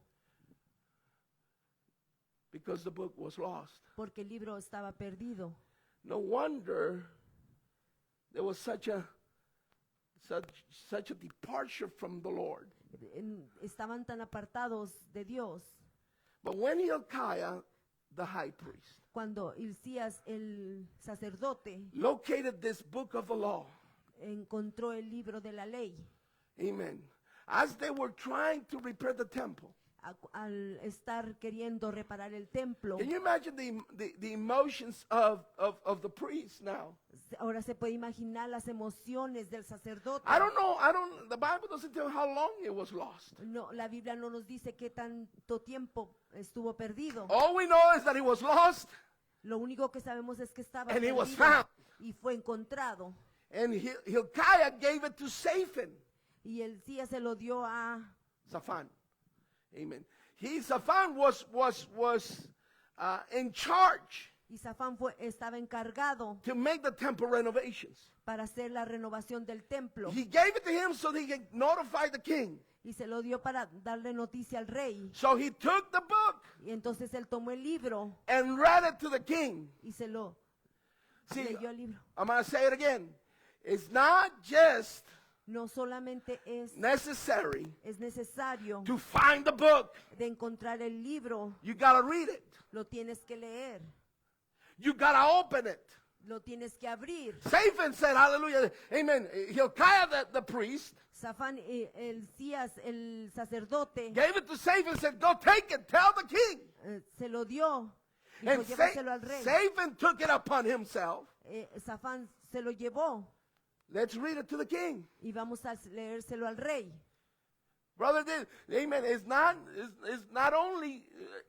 B: Because the book was lost.
C: Porque el libro estaba perdido.
B: No wonder there was such a departure from the Lord.
C: Estaban tan apartados de Dios.
B: But when Hilkiah, the high priest,
C: Cuando Hilcías, el sacerdote,
B: located this book of the law,
C: encontró el libro de la ley,
B: amen, as they were trying to repair the temple,
C: al estar queriendo reparar el templo,
B: can you imagine the emotions of the priest now?
C: ahora se puede imaginar las emociones del sacerdote.
B: The Bible doesn't tell how long it was lost.
C: No, la Biblia no nos dice qué tanto tiempo estuvo perdido.
B: All we know is that it was lost
C: Lo único que sabemos es que estaba
B: and it was
C: perdido
B: found.
C: y fue encontrado.
B: And Hilkiah gave it to Shaphan.
C: Y Hilcías se lo dio a
B: Shaphan. Amen. Shaphan was in charge
C: y Safán estaba encargado
B: to make the temple renovations.
C: para hacer la renovación del templo.
B: He gave it to him so that he could notify the king.
C: Y se lo dio para darle noticia al rey.
B: So he took the book
C: Y entonces él tomó el libro
B: and read it to the king.
C: y se lo
B: See,
C: leyó el libro.
B: I'm going to say it again. It's not just
C: No solamente es
B: necessary
C: necesario
B: to find the book.
C: de encontrar el libro,
B: You got to read it.
C: lo tienes que leer,
B: You got to open it.
C: lo tienes que abrir.
B: Shaphan said, hallelujah, amen. Hilkiah, the priest,
C: Safán, Hilcías, el sacerdote,
B: gave it to Shaphan and said, go take it, tell the king.
C: se lo dio. Dijo,
B: And
C: llévaselo al rey.
B: Shaphan took it upon himself
C: Safán se lo llevó
B: Let's read it to the king.
C: Y vamos a leérselo al rey.
B: Brother, amen, it's not only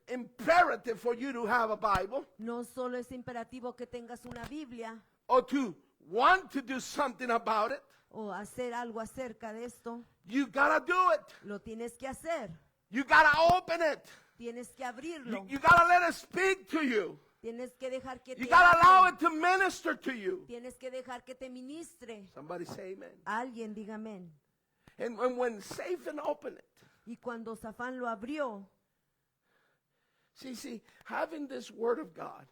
B: imperative for you to have a Bible
C: No solo es imperativo que tengas una Biblia
B: or to want to do something about it.
C: o hacer algo acerca de esto.
B: You gotta do it.
C: Lo tienes que hacer.
B: You gotta open it.
C: Tienes que abrirlo.
B: You gotta let it speak to you.
C: Tienes que dejar que
B: You
C: te
B: gotta allow
C: hable.
B: it to minister to you.
C: Tienes que dejar que te ministre.
B: Somebody say amen.
C: Alguien diga amén.
B: And when Satan opened it,
C: Y cuando Safán lo abrió,
B: see, having this word of God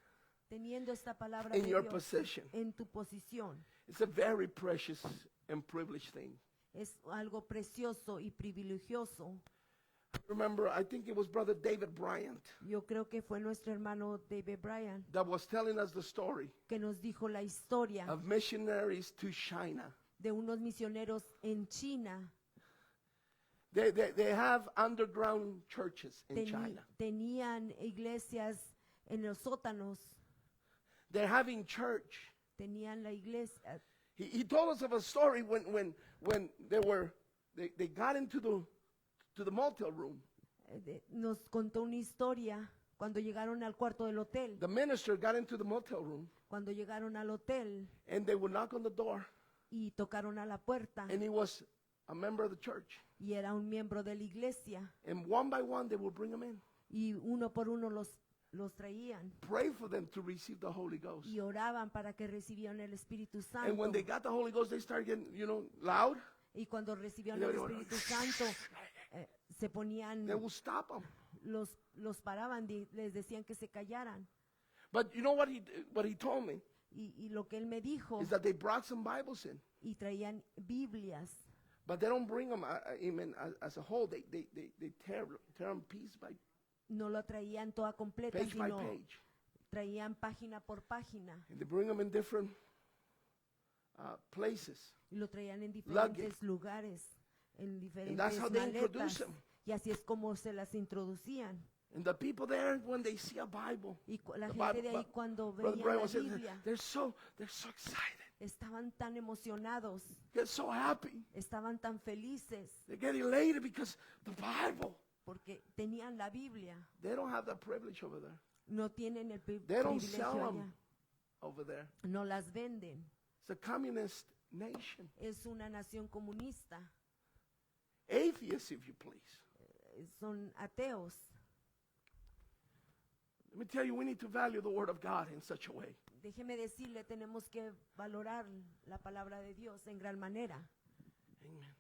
C: teniendo esta palabra
B: in
C: de
B: your
C: Dios
B: possession,
C: en tu posición,
B: it's a very precious and privileged thing.
C: es algo precioso y privilegioso.
B: Remember, I think it was Brother David Bryant
C: Yo creo que fue nuestro hermano David Bryan
B: that was telling us the story
C: que nos dijo la historia
B: of missionaries to China.
C: de unos misioneros en China.
B: They have underground churches in
C: Teni-
B: China.
C: Tenían iglesias en los sótanos,
B: They're having church.
C: tenían la iglesia.
B: He told us of a story when they got into the motel room.
C: Nos contó una historia cuando llegaron al cuarto del hotel.
B: The minister got into the motel room
C: Cuando llegaron al hotel
B: and they would knock on the door
C: y tocaron a la puerta
B: and he was a member of the church.
C: y era un miembro de la iglesia
B: And one by one they would bring them in.
C: y uno por uno los traían
B: Pray for them to receive the Holy Ghost.
C: y oraban para que recibieran el Espíritu
B: And
C: Santo.
B: when they got the Holy Ghost, they started getting, loud.
C: Y cuando recibieron el Espíritu Santo, se ponían,
B: They will stop them.
C: los paraban, les decían que se callaran.
B: But you know what he told me?
C: Y lo que él me dijo,
B: Is that they brought some Bibles in.
C: y traían Biblias,
B: But they don't bring them as a whole. They tear them piece by
C: no lo traían toda completa,
B: page by
C: sino
B: page.
C: traían página por página.
B: And they bring them in different places.
C: Y lo traían en diferentes
B: Luggage.
C: lugares, en
B: And that's
C: diferentes
B: how they introduce
C: maletas.
B: them.
C: Y así es como se las introducían.
B: And the people there, when they see a Bible,
C: Y la
B: the
C: gente de ahí
B: Bible-
C: cuando
B: Brother
C: veían
B: Brian
C: la
B: was saying,
C: Biblia,
B: they're so excited.
C: estaban tan emocionados,
B: They're so happy.
C: estaban tan felices,
B: They get elated because the Bible.
C: porque tenían la Biblia.
B: They don't have that privilege over there.
C: No tienen el
B: They don't sell
C: privilegio
B: them
C: allá.
B: over there.
C: No las venden.
B: It's a communist nation.
C: Es una nación comunista.
B: Atheists, if you please.
C: Son ateos.
B: Let me tell you, we need to value the Word of God in such a way.
C: Déjeme decirle, tenemos que valorar la palabra de Dios en gran manera.
B: Amen.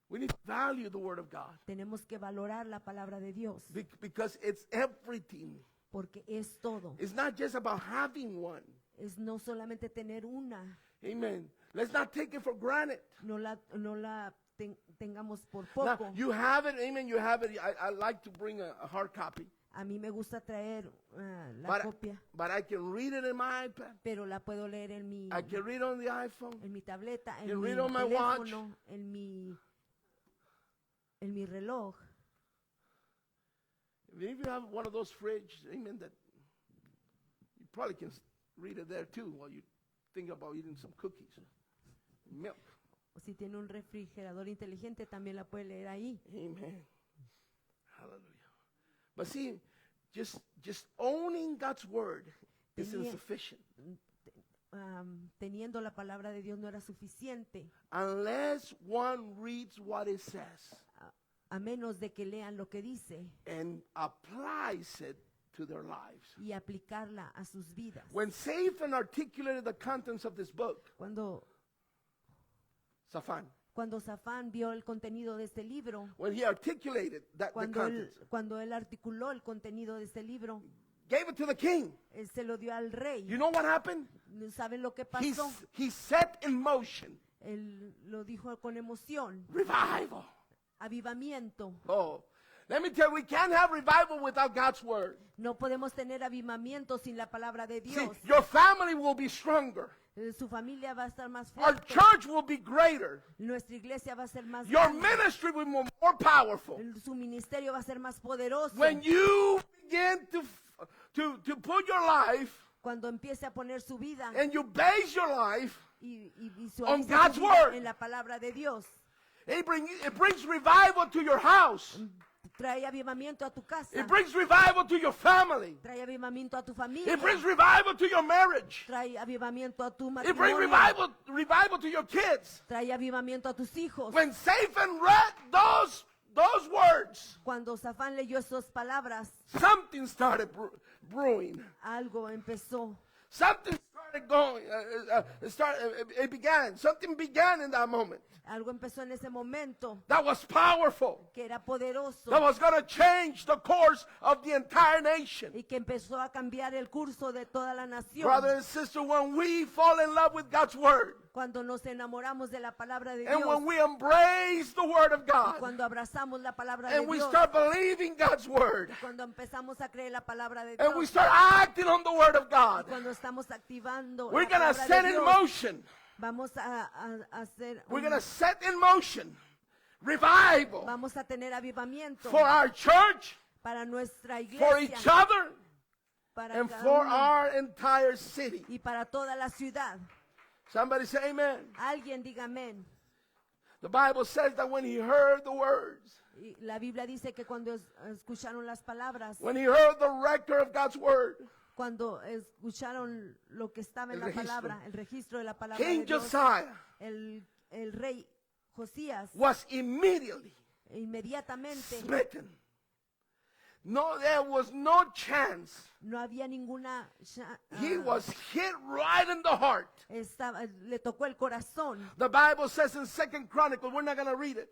B: We need to value the Word of God
C: Tenemos que valorar la palabra de Dios,
B: because it's everything.
C: porque es todo.
B: It's not just about having one.
C: Es no solamente tener una,
B: Amen. Let's not take it for granted.
C: no la tengamos por
B: Now,
C: poco.
B: you have it, amen, you have it. I like to bring a hard copy,
C: A mí me gusta traer la
B: but,
C: copia,
B: but I can read it in my iPad.
C: pero la puedo leer en mi
B: I can read it on the iPhone.
C: tableta,
B: You
C: en mi
B: read on my watch.
C: teléfono, en mi reloj.
B: If you have one of those fridges, amen, that you probably can read it there too while you think about eating some cookies, milk.
C: O si tiene un refrigerador inteligente, también la puede leer ahí.
B: Amen. Hallelujah. But see, just owning God's word is
C: Tenía-
B: insufficient
C: Teniendo la palabra de Dios no era suficiente,
B: unless one reads what it says
C: a menos de que lean lo que dice
B: and applies it to their lives.
C: y aplicarla a sus vidas.
B: When Satan articulated the contents of this book,
C: Cuando
B: Safan,
C: Safán vio el contenido de este libro,
B: when he articulated the contents,
C: cuando él articuló el contenido de este libro,
B: gave it to the king.
C: él se lo dio al rey.
B: You know what happened?
C: ¿Saben lo que
B: He,
C: pasó?
B: he set in motion
C: Él lo dijo con emoción,
B: revival.
C: avivamiento.
B: Oh, let me tell you, we can't have revival without God's word.
C: No podemos tener avivamiento sin la palabra de
B: See,
C: Dios.
B: your family will be stronger.
C: Su familia va a estar más
B: Our
C: fuerte.
B: church will be greater.
C: Nuestra iglesia va a ser más
B: Your
C: grande.
B: ministry will be more powerful.
C: Su ministerio va a ser más poderoso.
B: When you begin to put your life
C: Cuando empiece a poner su vida
B: and you base your life
C: y visualice su
B: God's
C: vida
B: word.
C: en la palabra de Dios.
B: It brings revival to your house.
C: Trae avivamiento a tu casa.
B: It brings revival to your family.
C: Trae avivamiento a tu familia.
B: It brings revival to your marriage.
C: Trae avivamiento a tu
B: It brings
C: matrimonio.
B: revival to your kids.
C: Trae avivamiento a tus hijos.
B: When Satan read those words,
C: Cuando Safán leyó esas palabras,
B: something started brewing.
C: algo empezó.
B: Something started going. Something began in that moment.
C: Algo empezó en ese momento
B: That was powerful.
C: que era poderoso
B: That was going to change the course of the entire nation.
C: y que empezó a cambiar el curso de toda la nación.
B: Brother and sister, when we fall in love with God's word,
C: Cuando nos enamoramos de la palabra de
B: and
C: Dios,
B: when we embrace the word of God,
C: cuando abrazamos la palabra de
B: and we
C: Dios,
B: start believing God's word,
C: cuando empezamos a creer la palabra de Dios,
B: and we start acting on the word of God,
C: cuando estamos activando
B: we're
C: la
B: going to
C: palabra
B: set
C: de
B: in
C: Dios,
B: motion.
C: vamos a hacer
B: We're going to set in motion revival
C: vamos a tener avivamiento
B: for our church,
C: para nuestra
B: for
C: iglesia,
B: each other,
C: para
B: and
C: cada
B: for
C: uno,
B: our entire city.
C: y para toda la ciudad.
B: Somebody say amen.
C: Alguien diga amén.
B: The Bible says that when he heard the words,
C: Y la Biblia dice que cuando escucharon las palabras,
B: when he heard the record of God's word,
C: cuando escucharon lo que estaba en
B: El
C: la
B: registro.
C: palabra, el registro de la palabra
B: King
C: de Dios,
B: Josiah
C: el rey Josías
B: was immediately
C: inmediatamente
B: smitten. No, there was no chance.
C: no había ninguna
B: He was hit right in the heart.
C: le tocó el corazón.
B: The Bible says in 2nd Chronicles, we're not going to read it.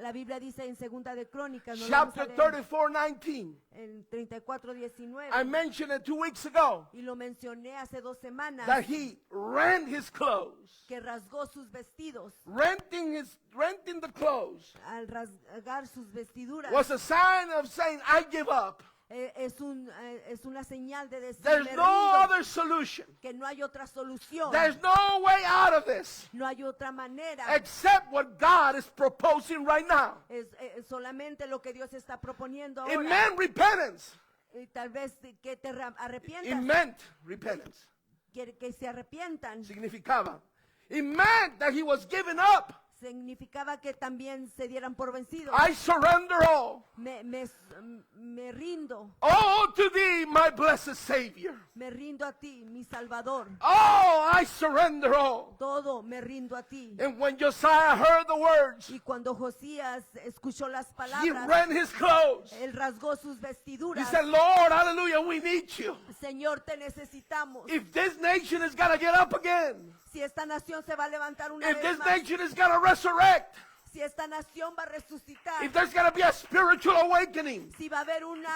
C: La Biblia dice en Segunda de Crónicas, no lo vamos
B: Chapter
C: a leer,
B: 34:19.
C: en 34:19,
B: I mentioned it 2 weeks ago
C: y lo mencioné hace 2 semanas,
B: that he rent his clothes.
C: que rasgó sus vestidos.
B: Renting the clothes
C: Al rasgar sus vestiduras
B: was a sign of saying, I give up.
C: es una señal de decir,
B: There's
C: "Me
B: no
C: rindo",
B: other solution.
C: que no hay otra solución,
B: There's no way out of this
C: no hay otra manera.
B: except what God is proposing right now.
C: Es solamente lo que Dios está proponiendo
B: It
C: ahora.
B: meant repentance.
C: Y tal vez que te
B: It
C: arrepientas,
B: meant repentance.
C: que se arrepientan.
B: Significaba. It meant that he was giving up.
C: Significaba que también se dieran por vencidos.
B: I surrender all.
C: Me rindo,
B: Oh, to thee, my blessed Savior.
C: me rindo a ti, mi Salvador.
B: Oh, I surrender all.
C: Todo me rindo a ti.
B: And when Josiah heard the words,
C: Y cuando Josías escuchó las
B: he
C: palabras,
B: rent his clothes.
C: él rasgó sus
B: He
C: vestiduras.
B: said, Lord, hallelujah, we need you.
C: Señor, te necesitamos.
B: If this nation is going to get up again,
C: Si esta nación se va a levantar una
B: if
C: vez
B: this
C: más,
B: nation is going to resurrect,
C: si esta nación va a resucitar,
B: if there's going to be a spiritual awakening,
C: si va a haber una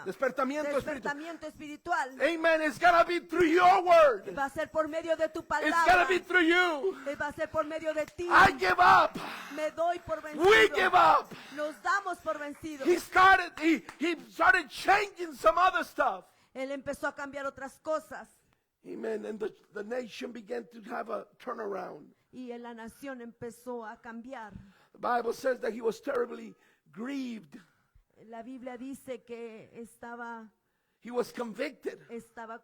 B: despertamiento espiritual,
C: despertamiento espiritual,
B: amen, it's going to be through your word.
C: va a ser por medio de tu
B: It's going
C: palabra,
B: to be through you.
C: va a ser por medio de ti.
B: I give up.
C: Me doy por
B: We
C: vencido.
B: give up.
C: Nos damos por vencidos.
B: He started changing some other stuff.
C: Él empezó a cambiar otras cosas
B: Amen. And the nation began to have a turnaround.
C: y en la nación empezó a cambiar.
B: The Bible says that he was terribly grieved.
C: La Biblia dice que
B: He was convicted
C: estaba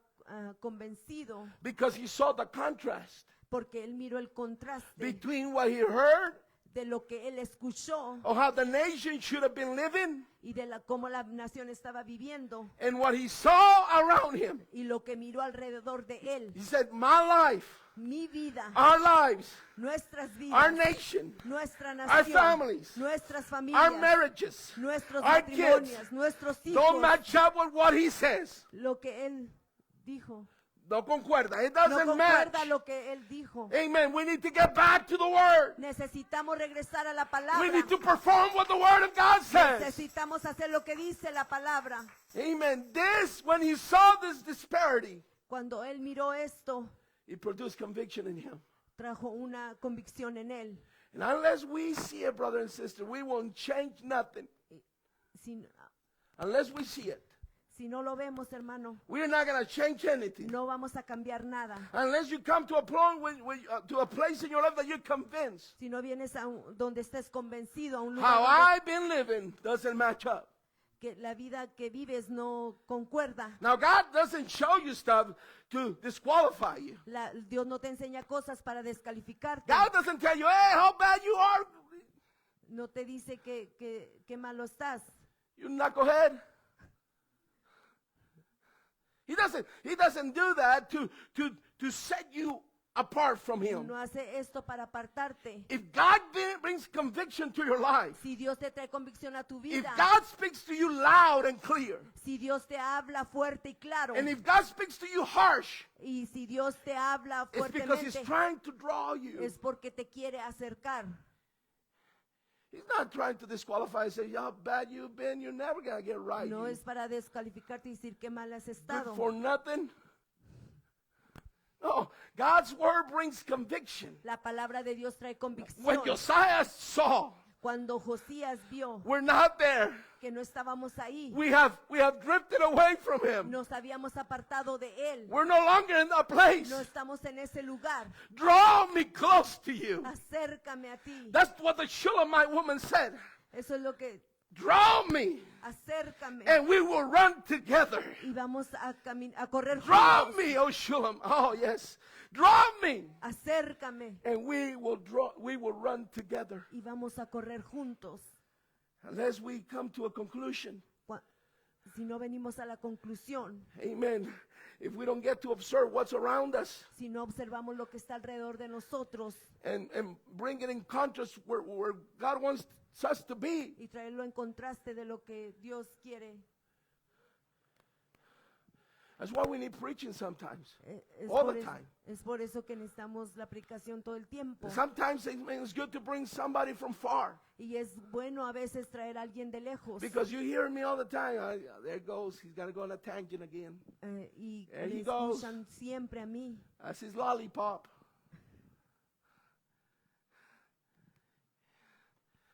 C: convencido
B: because he saw the contrast
C: porque él miró el contraste
B: between what he heard
C: de lo que él escuchó
B: of how the nation should have been living
C: y de cómo la nación estaba viviendo
B: and what he saw around him.
C: y lo que miró alrededor de él.
B: He said, my life,
C: Mi vida,
B: our lives,
C: nuestras
B: our
C: vidas,
B: nation,
C: nuestra
B: our
C: nación,
B: families,
C: nuestras
B: our
C: familias,
B: marriages,
C: nuestros
B: our kids
C: matrimonios, nuestros
B: don't
C: hijos,
B: match up with what he says.
C: lo que él dijo.
B: No concuerda. It
C: No
B: doesn't match.
C: concuerda lo que él dijo.
B: Amen. We need to get back to the word.
C: Necesitamos regresar a la
B: We
C: palabra.
B: need to perform what the word of God says.
C: Necesitamos hacer lo que dice la palabra.
B: Amen. When he saw this disparity,
C: Cuando él miró esto,
B: it produced conviction in him.
C: trajo una convicción en él.
B: And unless we see it, brother and sister, we won't change nothing.
C: Si,
B: Unless we see it,
C: si no lo vemos, hermano,
B: we're not going to change anything.
C: no vamos a cambiar nada.
B: Unless you come to a point to a place in your life that you're convinced
C: Si no vienes donde estés convencido, a un lugar
B: how
C: donde
B: I've been living doesn't match up.
C: que la vida que vives no concuerda.
B: Now, God doesn't show you stuff to disqualify you.
C: Dios no te enseña cosas para descalificarte.
B: God doesn't tell you, hey, how bad you are,
C: No te dice que malo estás.
B: you knucklehead. He doesn't do that to set you apart from Him.
C: No hace esto para apartarte.
B: If God brings conviction to your life,
C: Si Dios te trae convicción a tu
B: if
C: vida,
B: God speaks to you loud and clear,
C: si Dios te habla fuerte y claro,
B: and if God speaks to you harsh,
C: y si Dios te habla
B: it's because He's
C: fuertemente,
B: trying to draw you.
C: es porque te quiere acercar.
B: He's not trying to disqualify and say, how bad you've been, you're never going to get right.
C: No
B: You
C: es para descalificarte y decir qué mal has
B: good
C: estado.
B: for nothing. No, God's word brings conviction.
C: La palabra de Dios trae
B: When
C: convicción.
B: Josiah saw,
C: Cuando Josías vio
B: we're not there.
C: que no estábamos ahí,
B: We have drifted away from him.
C: nos habíamos apartado de él.
B: We're no longer in that place.
C: No estamos en ese lugar.
B: Draw me close to you.
C: Acércame a ti.
B: That's what the Shulamite woman said.
C: Eso es lo que,
B: Draw me,
C: acércame.
B: and we will run together.
C: Y vamos a correr
B: Draw
C: juntos.
B: me, oh Shulam. Oh yes. Draw me,
C: Acércame.
B: and we will run together.
C: Y vamos a correr juntos.
B: Unless we come to a conclusion.
C: Cua- Si no venimos a la conclusión,
B: Amen. If we don't get to observe what's around us
C: si no observamos lo que está alrededor de nosotros
B: and bring it in contrast where God wants us to be,
C: y traerlo en contraste de lo que Dios quiere,
B: that's why we need preaching sometimes.
C: es
B: All
C: por
B: the
C: eso-
B: time.
C: es por eso que necesitamos la aplicación todo el tiempo.
B: Sometimes it's good to bring somebody from far
C: Y es bueno a veces traer a alguien de lejos.
B: because you hear me all the time. There goes, he's got to go on a tangent again.
C: Y
B: There
C: me
B: he goes.
C: escuchan siempre a mí.
B: That's his lollipop.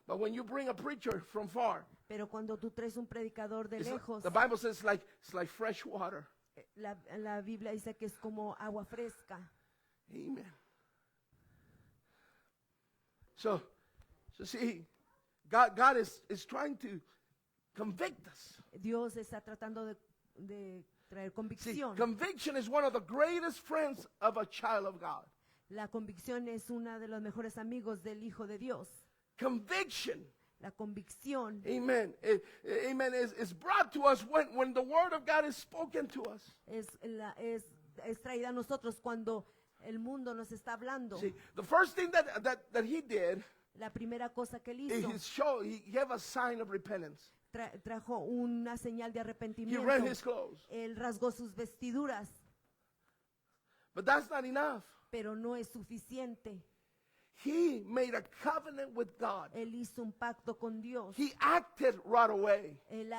B: But when you bring a preacher from far,
C: Pero cuando tú traes un predicador de
B: it's
C: lejos,
B: the Bible says it's like fresh water.
C: la Biblia dice que es como agua fresca.
B: Amen. So see, God is trying to convict us.
C: Dios está tratando de traer
B: See,
C: convicción.
B: conviction is one of the greatest friends of a child of God.
C: La convicción es una de los mejores amigos del Hijo de Dios.
B: Conviction,
C: La convicción
B: amen, amen, is brought to us when the word of God is spoken to us.
C: es traída a nosotros cuando el mundo nos está hablando.
B: See, the first thing that he did,
C: La primera cosa que él hizo,
B: he gave a sign of repentance.
C: trajo una señal de
B: He
C: arrepentimiento.
B: rent his clothes.
C: Él rasgó sus vestiduras,
B: But that's not enough.
C: pero no es suficiente.
B: He made a covenant with God.
C: Él hizo un pacto con Dios.
B: He acted right away.
C: Él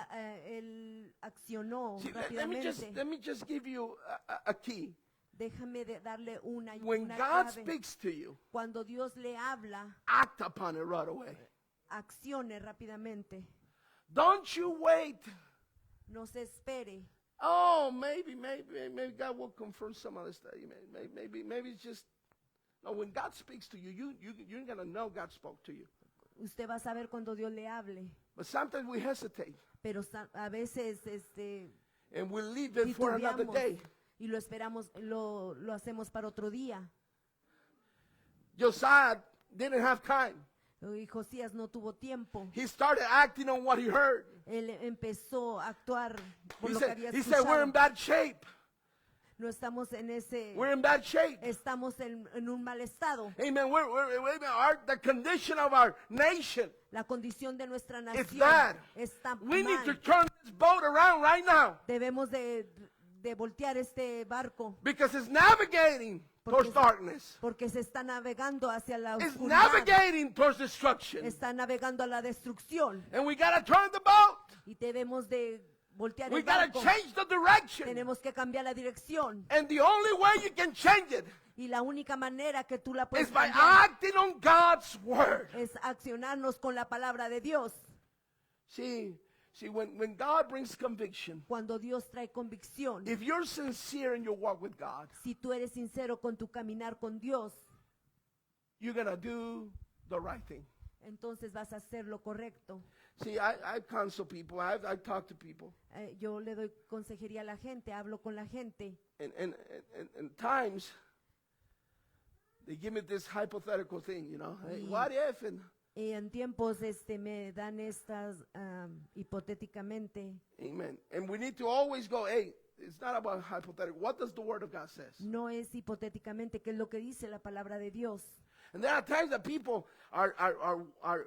C: accionó
B: See,
C: rápidamente.
B: let me just give you a key.
C: Déjame darle una
B: When
C: una
B: God
C: clave.
B: speaks to you,
C: Cuando Dios le habla,
B: act upon it right away.
C: accione rápidamente.
B: Don't you wait.
C: No se espere.
B: Oh, maybe God will confirm some other stuff. Maybe it's just. No, when God speaks to you, you're going to know God spoke to you.
C: Usted va a saber cuando Dios le hable.
B: But sometimes we hesitate
C: Pero a veces
B: and we leave it for another
C: titubeamos
B: day.
C: y lo esperamos, lo hacemos para otro día.
B: Josiah didn't have time.
C: Y Josías no tuvo tiempo.
B: He started acting on what he heard.
C: Él empezó a actuar por
B: He
C: lo que
B: said,
C: había
B: we're in
C: escuchado.
B: bad shape.
C: No estamos en ese,
B: We're in bad shape.
C: estamos en un mal estado.
B: Amen. The condition of our nation
C: La condición de nuestra
B: is
C: nación
B: bad.
C: está
B: We need to
C: mal.
B: turn this boat around right now
C: Debemos de voltear este barco
B: because it's navigating towards
C: Porque-
B: darkness.
C: porque se está navegando hacia la
B: It's
C: oscuridad.
B: navigating towards destruction.
C: Está navegando a la destrucción
B: And we got to turn the boat.
C: y debemos de voltear
B: We
C: el
B: got to
C: barco.
B: change the direction.
C: Tenemos que cambiar la dirección
B: And the only way you can change it
C: y la única manera que tú la puedes
B: is by
C: cambiar
B: acting on God's word.
C: es accionarnos con la palabra de Dios.
B: See, when God brings conviction,
C: Cuando Dios trae convicción,
B: if you're sincere in your walk with God,
C: si tú eres sincero con tu caminar con Dios,
B: you're going to do the right thing.
C: entonces vas a hacer lo correcto.
B: See, I counsel people. I talk to people.
C: Yo le doy consejería a la gente, hablo con la gente.
B: And times, they give me this hypothetical thing, you know. Hey,
C: Y-
B: what if? And
C: Y en tiempos me dan estas hipotéticamente.
B: amen. And we need to always go, hey, it's not about hypothetical. What does the Word of God says?
C: No es hipotéticamente, que es lo que dice la palabra de Dios.
B: And there are times that people are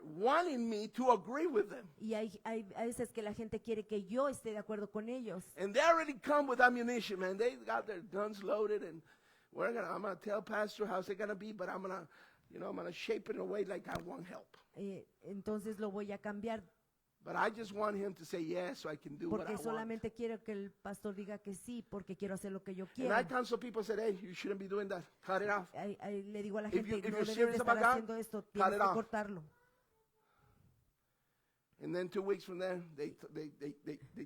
B: wanting me to agree with them.
C: Y hay veces que la gente quiere que yo esté de acuerdo con ellos.
B: And they already come with ammunition, man. They got their guns loaded, and I'm gonna tell Pastor how's it gonna be, but I'm gonna shape it in a way like I want help.
C: Entonces lo voy a cambiar
B: But I just want him to say yes so I can do what I
C: porque
B: want.
C: solamente quiero que el pastor diga que sí, porque quiero hacer lo que yo
B: And
C: quiero.
B: I counsel people said, hey, you shouldn't be doing that. Cut it off.
C: Le digo a la
B: If
C: gente,
B: you- if
C: no
B: you're
C: debes
B: serious
C: de estar
B: about God,
C: haciendo esto,
B: cut
C: tienes
B: it
C: que
B: off.
C: cortarlo.
B: And then 2 weeks from there, they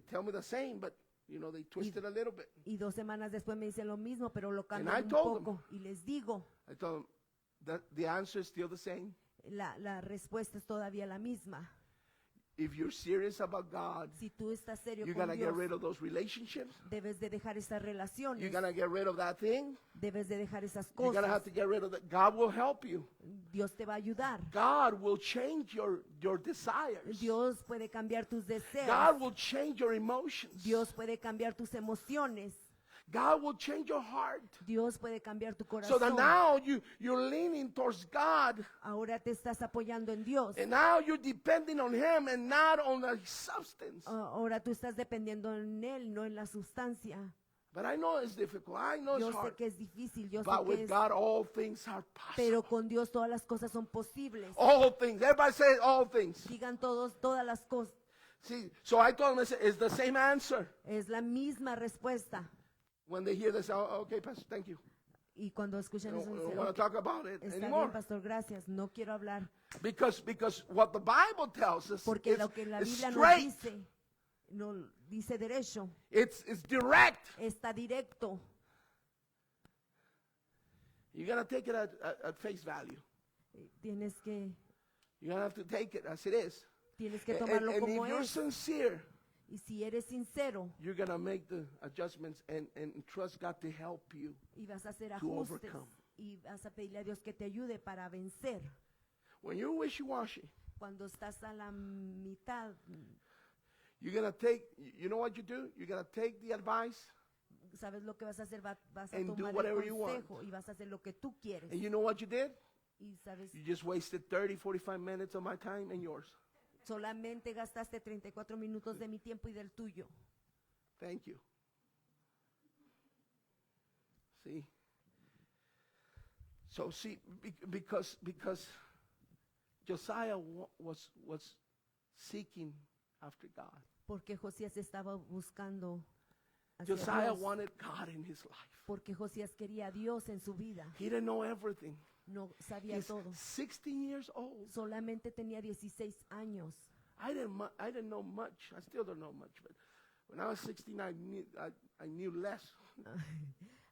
B: tell me the same, but they twist it a little bit.
C: Y 2 semanas después me dicen lo mismo, pero lo
B: I
C: cambian un
B: told them.
C: poco. Y les digo,
B: I told them that the answer is still the same.
C: la respuesta es todavía la misma.
B: If you're serious about God,
C: Si tú estás serio
B: you're
C: con
B: gonna get
C: Dios,
B: rid of those relationships.
C: debes de dejar esas
B: You're
C: relaciones,
B: gonna get rid of that thing.
C: debes de dejar esas
B: You're gonna have
C: cosas.
B: to get rid of that. God will help you.
C: Dios te va a ayudar.
B: God will change your desires.
C: Dios puede cambiar tus deseos.
B: God will change your emotions.
C: Dios puede cambiar tus emociones.
B: God will change your heart.
C: Dios puede cambiar tu
B: So that
C: corazón.
B: now you're leaning towards God,
C: Ahora te estás apoyando en Dios.
B: and now you're depending on Him and not on the substance.
C: Ahora tú estás dependiendo en Él, no en la sustancia.
B: But I know it's difficult. I know
C: Yo
B: it's
C: sé
B: hard.
C: que es difícil, yo sé
B: But
C: que
B: with
C: es,
B: God, all things are
C: pero
B: possible.
C: con Dios todas las cosas son posibles.
B: All things. Everybody says all things.
C: Digan todos, todas las cosas.
B: See, so I told them, I said, it's the same answer.
C: Es la misma respuesta.
B: When they hear this, oh, okay, Pastor, thank you.
C: Y cuando
B: I
C: escuchan
B: don't,
C: eso,
B: I
C: dicen,
B: don't want
C: "Ok,
B: to talk about it
C: está bien,
B: anymore.
C: pastor, gracias, no quiero hablar.
B: Because what the Bible tells us
C: Porque
B: is,
C: lo que la
B: is
C: Biblia nos
B: straight.
C: dice, no dice derecho,
B: It's direct.
C: está directo.
B: You're going to take it at face value.
C: Tienes que
B: You're going to have to take it as it is.
C: tomarlo
B: And
C: como
B: if you're
C: es.
B: sincere,
C: Y si eres sincero
B: you're going to make the adjustments and trust God to help you.
C: y vas a hacer
B: To
C: ajustes
B: overcome.
C: y vas a pedirle a Dios que te ayude para vencer.
B: When you're wishy-washy,
C: Cuando estás a la mitad,
B: you're going to take, you know what you do? You're going to take the advice,
C: ¿sabes lo que vas a hacer? Vas a
B: And do
C: tomar el
B: whatever you want.
C: consejo y vas a hacer lo que tú quieres.
B: and you know what you did?
C: Y sabes,
B: You just wasted 30, 45 minutes of my time and yours.
C: solamente gastaste 34 minutos de mi tiempo y del tuyo.
B: Thank you. See? So see, because Josiah was seeking after God.
C: Porque Josías estaba buscando hacia
B: Josiah
C: Dios.
B: wanted God in his life.
C: Porque Josías quería a Dios en su vida.
B: He didn't know everything.
C: No sabía
B: He's
C: todo.
B: 16 years old.
C: Solamente tenía 16 años.
B: I didn't know much. I still don't know much. But when I was 16, I knew less.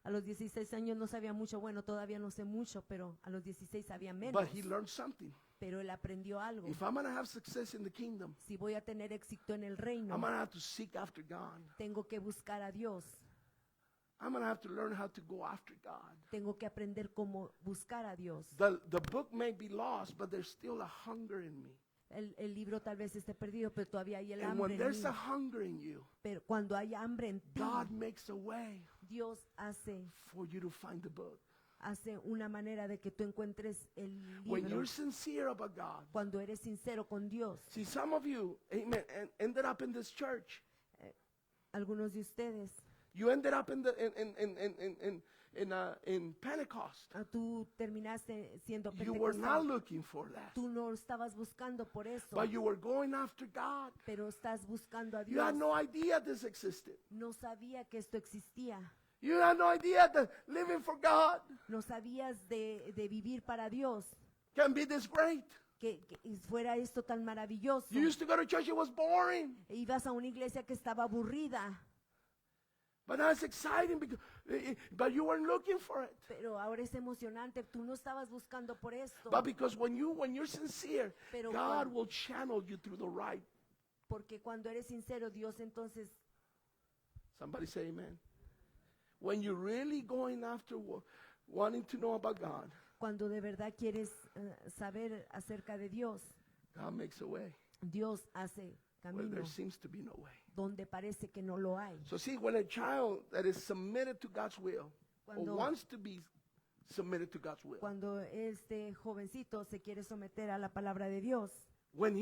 C: A los 16 años no sabía mucho. Bueno, todavía no sé mucho, pero a los 16 sabía menos.
B: But he learned something.
C: Pero él aprendió algo.
B: If I'm going to have success in the kingdom,
C: Si voy a tener éxito en el reino,
B: I'm going to have to seek after God.
C: tengo que buscar a Dios.
B: I'm going to have to learn how to go after God.
C: Tengo que aprender cómo buscar a Dios.
B: The book may be lost, but there's still a hunger in me.
C: El libro tal vez esté perdido, pero todavía hay el
B: And
C: hambre
B: when
C: en
B: there's
C: mí.
B: a hunger in you,
C: Pero cuando hay hambre en ti,
B: God makes a way
C: Dios hace
B: for you to find the book.
C: una manera de que tú encuentres el
B: When
C: libro.
B: you're sincere about God.
C: Cuando eres sincero con Dios.
B: See, some of you, amen, ended up in this church.
C: Algunos de ustedes,
B: You ended up in Pentecost.
C: tú terminaste siendo
B: You were not
C: pentecostal.
B: looking for that.
C: Tú no estabas buscando por eso,
B: But you were going after God.
C: pero estás buscando a
B: You had
C: Dios.
B: no idea this existed.
C: No sabía que esto existía.
B: You had no idea that living for God
C: No sabías de vivir para Dios.
B: can be this great.
C: Que fuera esto tan maravilloso.
B: You used to go to church, it was boring.
C: Ibas a una iglesia que estaba aburrida,
B: But now it's exciting because, but you weren't looking for it.
C: pero ahora es emocionante. Tú no estabas buscando por esto.
B: But because when you're sincere,
C: Pero
B: God
C: cuan-
B: will channel you through the right
C: Porque cuando eres sincero, Dios entonces,
B: Somebody say amen. When you're really going after wanting to know about God,
C: cuando de verdad quieres saber acerca de Dios,
B: God makes a way
C: Dios hace
B: where
C: camino
B: there seems to be no way.
C: donde parece que no lo hay.
B: So see, when a child that is submitted to God's will or
C: Cuando-
B: wants to be submitted to God's will,
C: Cuando este jovencito se quiere someter a la palabra de Dios,
B: when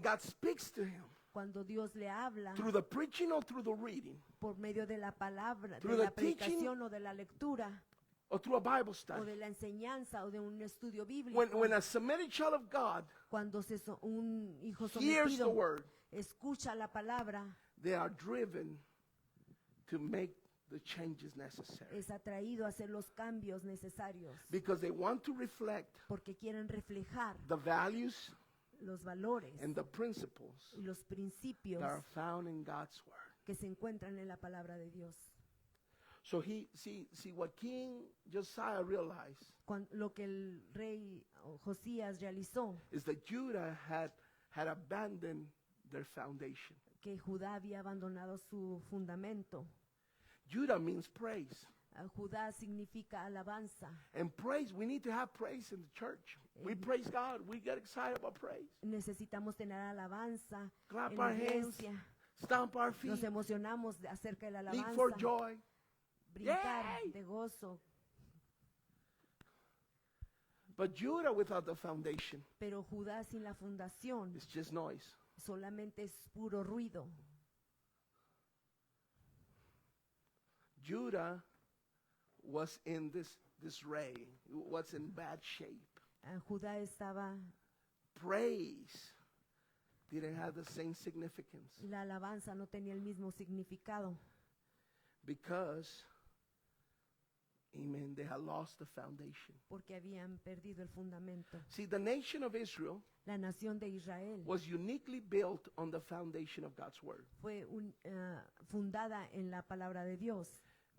B: God speaks to him
C: cuando Dios le habla
B: through the preaching or through the reading
C: por medio de la palabra,
B: Through
C: de la
B: the teaching-
C: predicación o de la lectura
B: or through a Bible
C: o
B: study,
C: de la enseñanza o de un estudio bíblico,
B: when a submitted child of God
C: cuando un hijo
B: hears the
C: sometido
B: word,
C: escucha la palabra,
B: they are driven to make the changes necessary
C: es atraído a hacer los cambios necesarios
B: because they want to reflect
C: porque quieren reflejar
B: the values
C: los valores
B: and the principles
C: y los principios
B: that are found in God's word.
C: que se encuentran en la palabra de Dios.
B: So see what King Josiah realized
C: Lo que el rey Josías realizó,
B: is that Judah had abandoned their foundation.
C: que Judá había abandonado su fundamento.
B: Judah means praise.
C: Judá significa alabanza.
B: And praise, we need to have praise in the church. We praise God. We get excited about praise.
C: Necesitamos tener alabanza
B: Clap
C: en
B: our
C: la
B: hands,
C: iglesia.
B: stomp our feet,
C: Nos emocionamos acerca de la
B: leap
C: alabanza,
B: for joy.
C: brincar
B: Yay!
C: de gozo.
B: But Judah without the foundation
C: Pero Judá sin la fundación
B: is just noise.
C: solamente es puro ruido.
B: Judah was in this disarray, was in bad shape.
C: Judá estaba,
B: Praise didn't have the same significance
C: la alabanza no tenía el mismo significado
B: because, amen, they had lost the foundation.
C: porque habían perdido el fundamento.
B: See, the nation of Israel
C: La nación de Israel
B: was uniquely built on the foundation of God's word.
C: fue fundada en la palabra de Dios.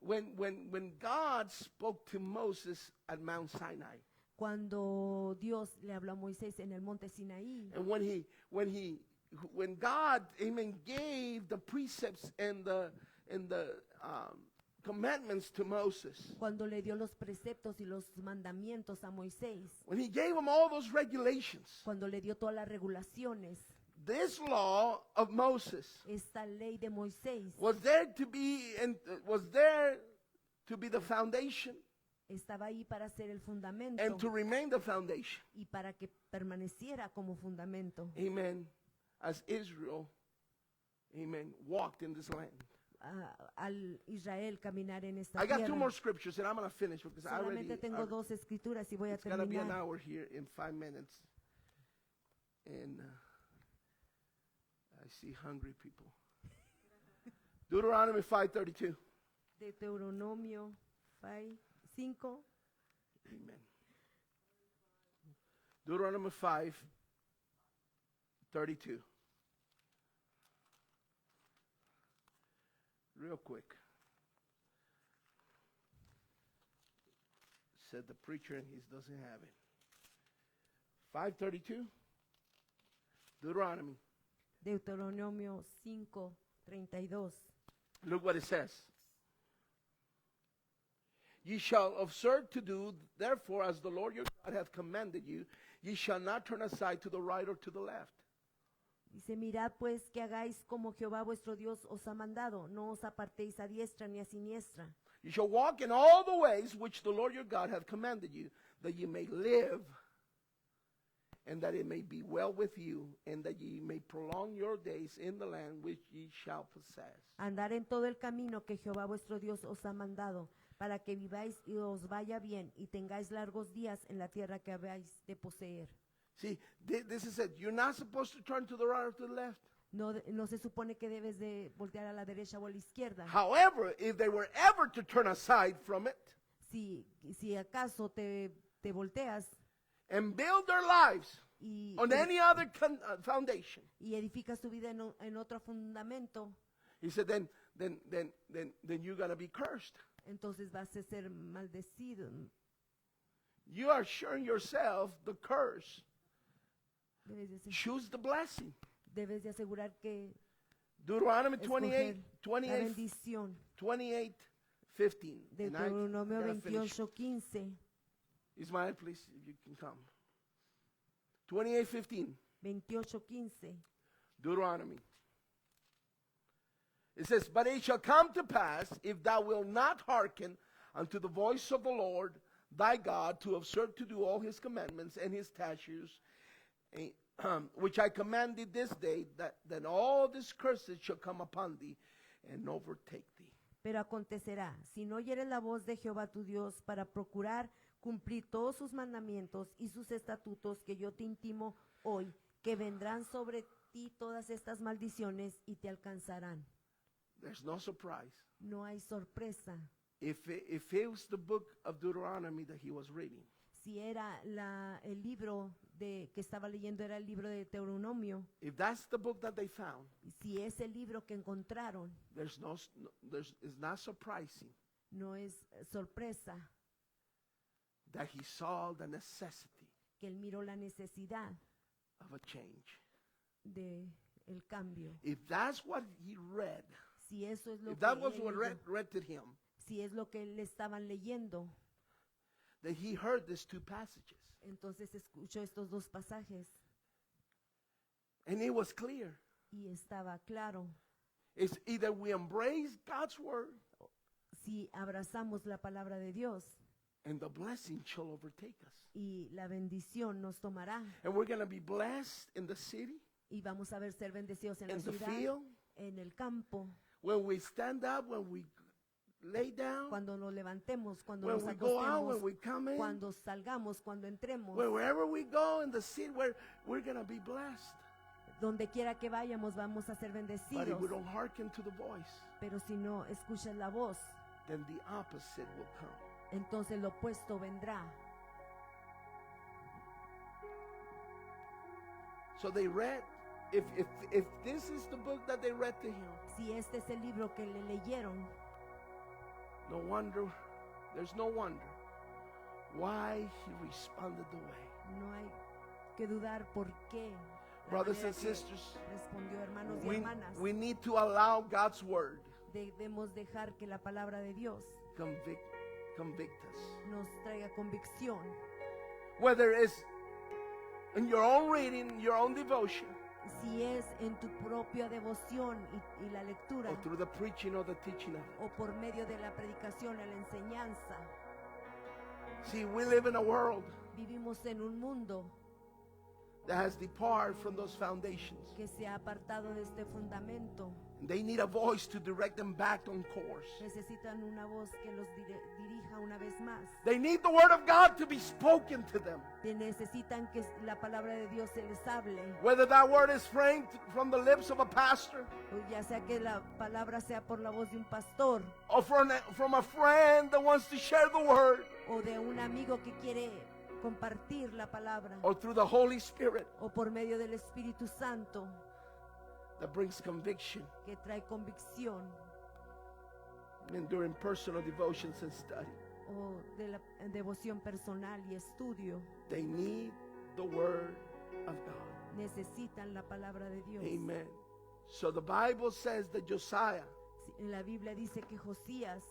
B: When God spoke to Moses at Mount Sinai,
C: Cuando Dios le habló a Moisés en el monte Sinaí,
B: and when God, amen, gave the precepts and the commandments to Moses,
C: cuando le dio los preceptos y los mandamientos a Moisés,
B: when he gave him all those regulations,
C: cuando le dio todas las regulaciones,
B: this law of Moses
C: esta ley de Moisés
B: was there to be the foundation
C: estaba ahí para ser el fundamento
B: and to remain the foundation.
C: y para que permaneciera como fundamento.
B: Amen. As Israel, amen, walked in this land.
C: Al Israel caminar en esta
B: I got two
C: tierra.
B: more scriptures and I'm going to finish because I already,
C: Solamente tengo dos escrituras y voy a
B: it's going to be an
C: terminar.
B: hour here in 5 minutes. And I see hungry people. Deuteronomy 5:32.
C: Deuteronomio 5.
B: Amen. Deuteronomy 5:32. Real quick. Said the preacher and he doesn't have it. 5:32. Deuteronomy.
C: Deuteronomio 5:32.
B: Look what it says. Ye shall observe to do, therefore, as the Lord your God hath commanded you, ye shall not turn aside to the right or to the left.
C: Dice, mirad pues que hagáis como Jehová vuestro Dios os ha mandado, no os apartéis a diestra ni a siniestra.
B: You shall walk in all the ways which the Lord your God hath commanded you, that ye may live, and that it may be well with you, and that ye may prolong your days in the land which ye shall possess.
C: Andar en todo el camino que Jehová vuestro Dios os ha mandado, para que viváis y os vaya bien y tengáis largos días en la tierra que habéis de poseer.
B: See, this is it. You're not supposed to turn to the right or to the left.
C: No se supone que debes de voltear a la derecha o a la izquierda.
B: However, if they were ever to turn aside from it
C: Si acaso te volteas
B: and build their lives
C: y,
B: on any other foundation,
C: y edificas tu vida en otro fundamento,
B: he said, then you're going to be cursed.
C: entonces vas a ser maldecido.
B: You are showing yourself the curse.
C: Debes de ser-
B: Choose the blessing.
C: Debes de asegurar que
B: Deuteronomy
C: escoger
B: 28,
C: la
B: 28,
C: bendición.
B: 28, 15. And I
C: Deuteronomio
B: gotta finish.
C: 28:15.
B: Ismael, please, if you can come. 28:15.
C: 28:15.
B: Deuteronomy. It says, "But it shall come to pass, if thou wilt not hearken unto the voice of the Lord thy God, to observe to do all his commandments and his statutes, which I commanded this day, that then all these curses shall come upon thee and overtake thee."
C: Pero acontecerá, si no oyeres la voz de Jehová tu Dios para procurar cumplir todos sus mandamientos y sus estatutos que yo te intimo hoy, que vendrán sobre ti todas estas maldiciones y te alcanzarán.
B: There's no surprise.
C: No hay sorpresa.
B: If it was the book of Deuteronomy that he was reading,
C: Si era el libro que estaba leyendo era el libro de Deuteronomio,
B: if that's the book that they found,
C: si es el libro que encontraron,
B: it's not surprising
C: no es sorpresa
B: that he saw the necessity
C: que él miró la necesidad
B: of a change.
C: de el cambio.
B: If that's what he read,
C: Si eso es lo
B: if
C: que
B: that was
C: él
B: what
C: leyó,
B: read to him,
C: si es lo que le estaban leyendo,
B: that he heard these two passages.
C: entonces escuchó estos dos pasajes
B: And it was clear.
C: y estaba claro.
B: It's either we embrace God's word
C: Si abrazamos la palabra de Dios
B: and the blessing shall overtake us.
C: y la bendición nos tomará
B: And we're going to be blessed in the city,
C: y vamos a ver ser bendecidos en la
B: in the
C: ciudad,
B: field,
C: en el campo,
B: when we stand up, when we lay down,
C: cuando nos levantemos, cuando
B: when
C: nos
B: we go out, when
C: acostemos,
B: we come in,
C: cuando salgamos, cuando entremos,
B: wherever we go in the city, we're going to be blessed.
C: donde quiera que vayamos vamos a ser
B: But if
C: bendecidos.
B: we don't hearken to the voice,
C: Pero si no escuchas la voz,
B: then the opposite will come.
C: entonces lo opuesto vendrá.
B: So they read, if this is the book that they read to him,
C: Si este es el libro que le leyeron,
B: no wonder, there's no wonder why he responded the way.
C: no hay que dudar por qué. La
B: Brothers
C: manera
B: and
C: que
B: sisters,
C: respondió, hermanos y
B: we
C: hermanas,
B: need to allow God's word
C: debemos dejar que la palabra de Dios
B: convict us.
C: nos traiga convicción.
B: Whether it's in your own reading, your own devotion,
C: Si es en tu propia devoción y la lectura,
B: or through the preaching or the teaching of it.
C: o por medio de la predicación y la enseñanza,
B: See, we live in a world
C: vivimos en un mundo
B: that has departed from those foundations.
C: que se ha apartado de este fundamento.
B: They need a voice to direct them back on course.
C: Necesitan una voz que los dirija una vez más.
B: They need the word of God to be spoken to them.
C: Necesitan que la palabra de Dios se les hable.
B: Whether that word is framed from the lips of a pastor
C: O ya sea que la palabra sea por la voz de un pastor
B: or from a friend that wants to share the word,
C: o de un amigo que quiere compartir la palabra,
B: or through the Holy Spirit
C: o por medio del Espíritu Santo
B: that brings conviction
C: que trae convicción,
B: and during personal devotions and study.
C: o de la devoción personal y estudio.
B: They need the word of God.
C: Necesitan la palabra de Dios.
B: Amen. So the Bible says that Josiah
C: En la Biblia dice que Josías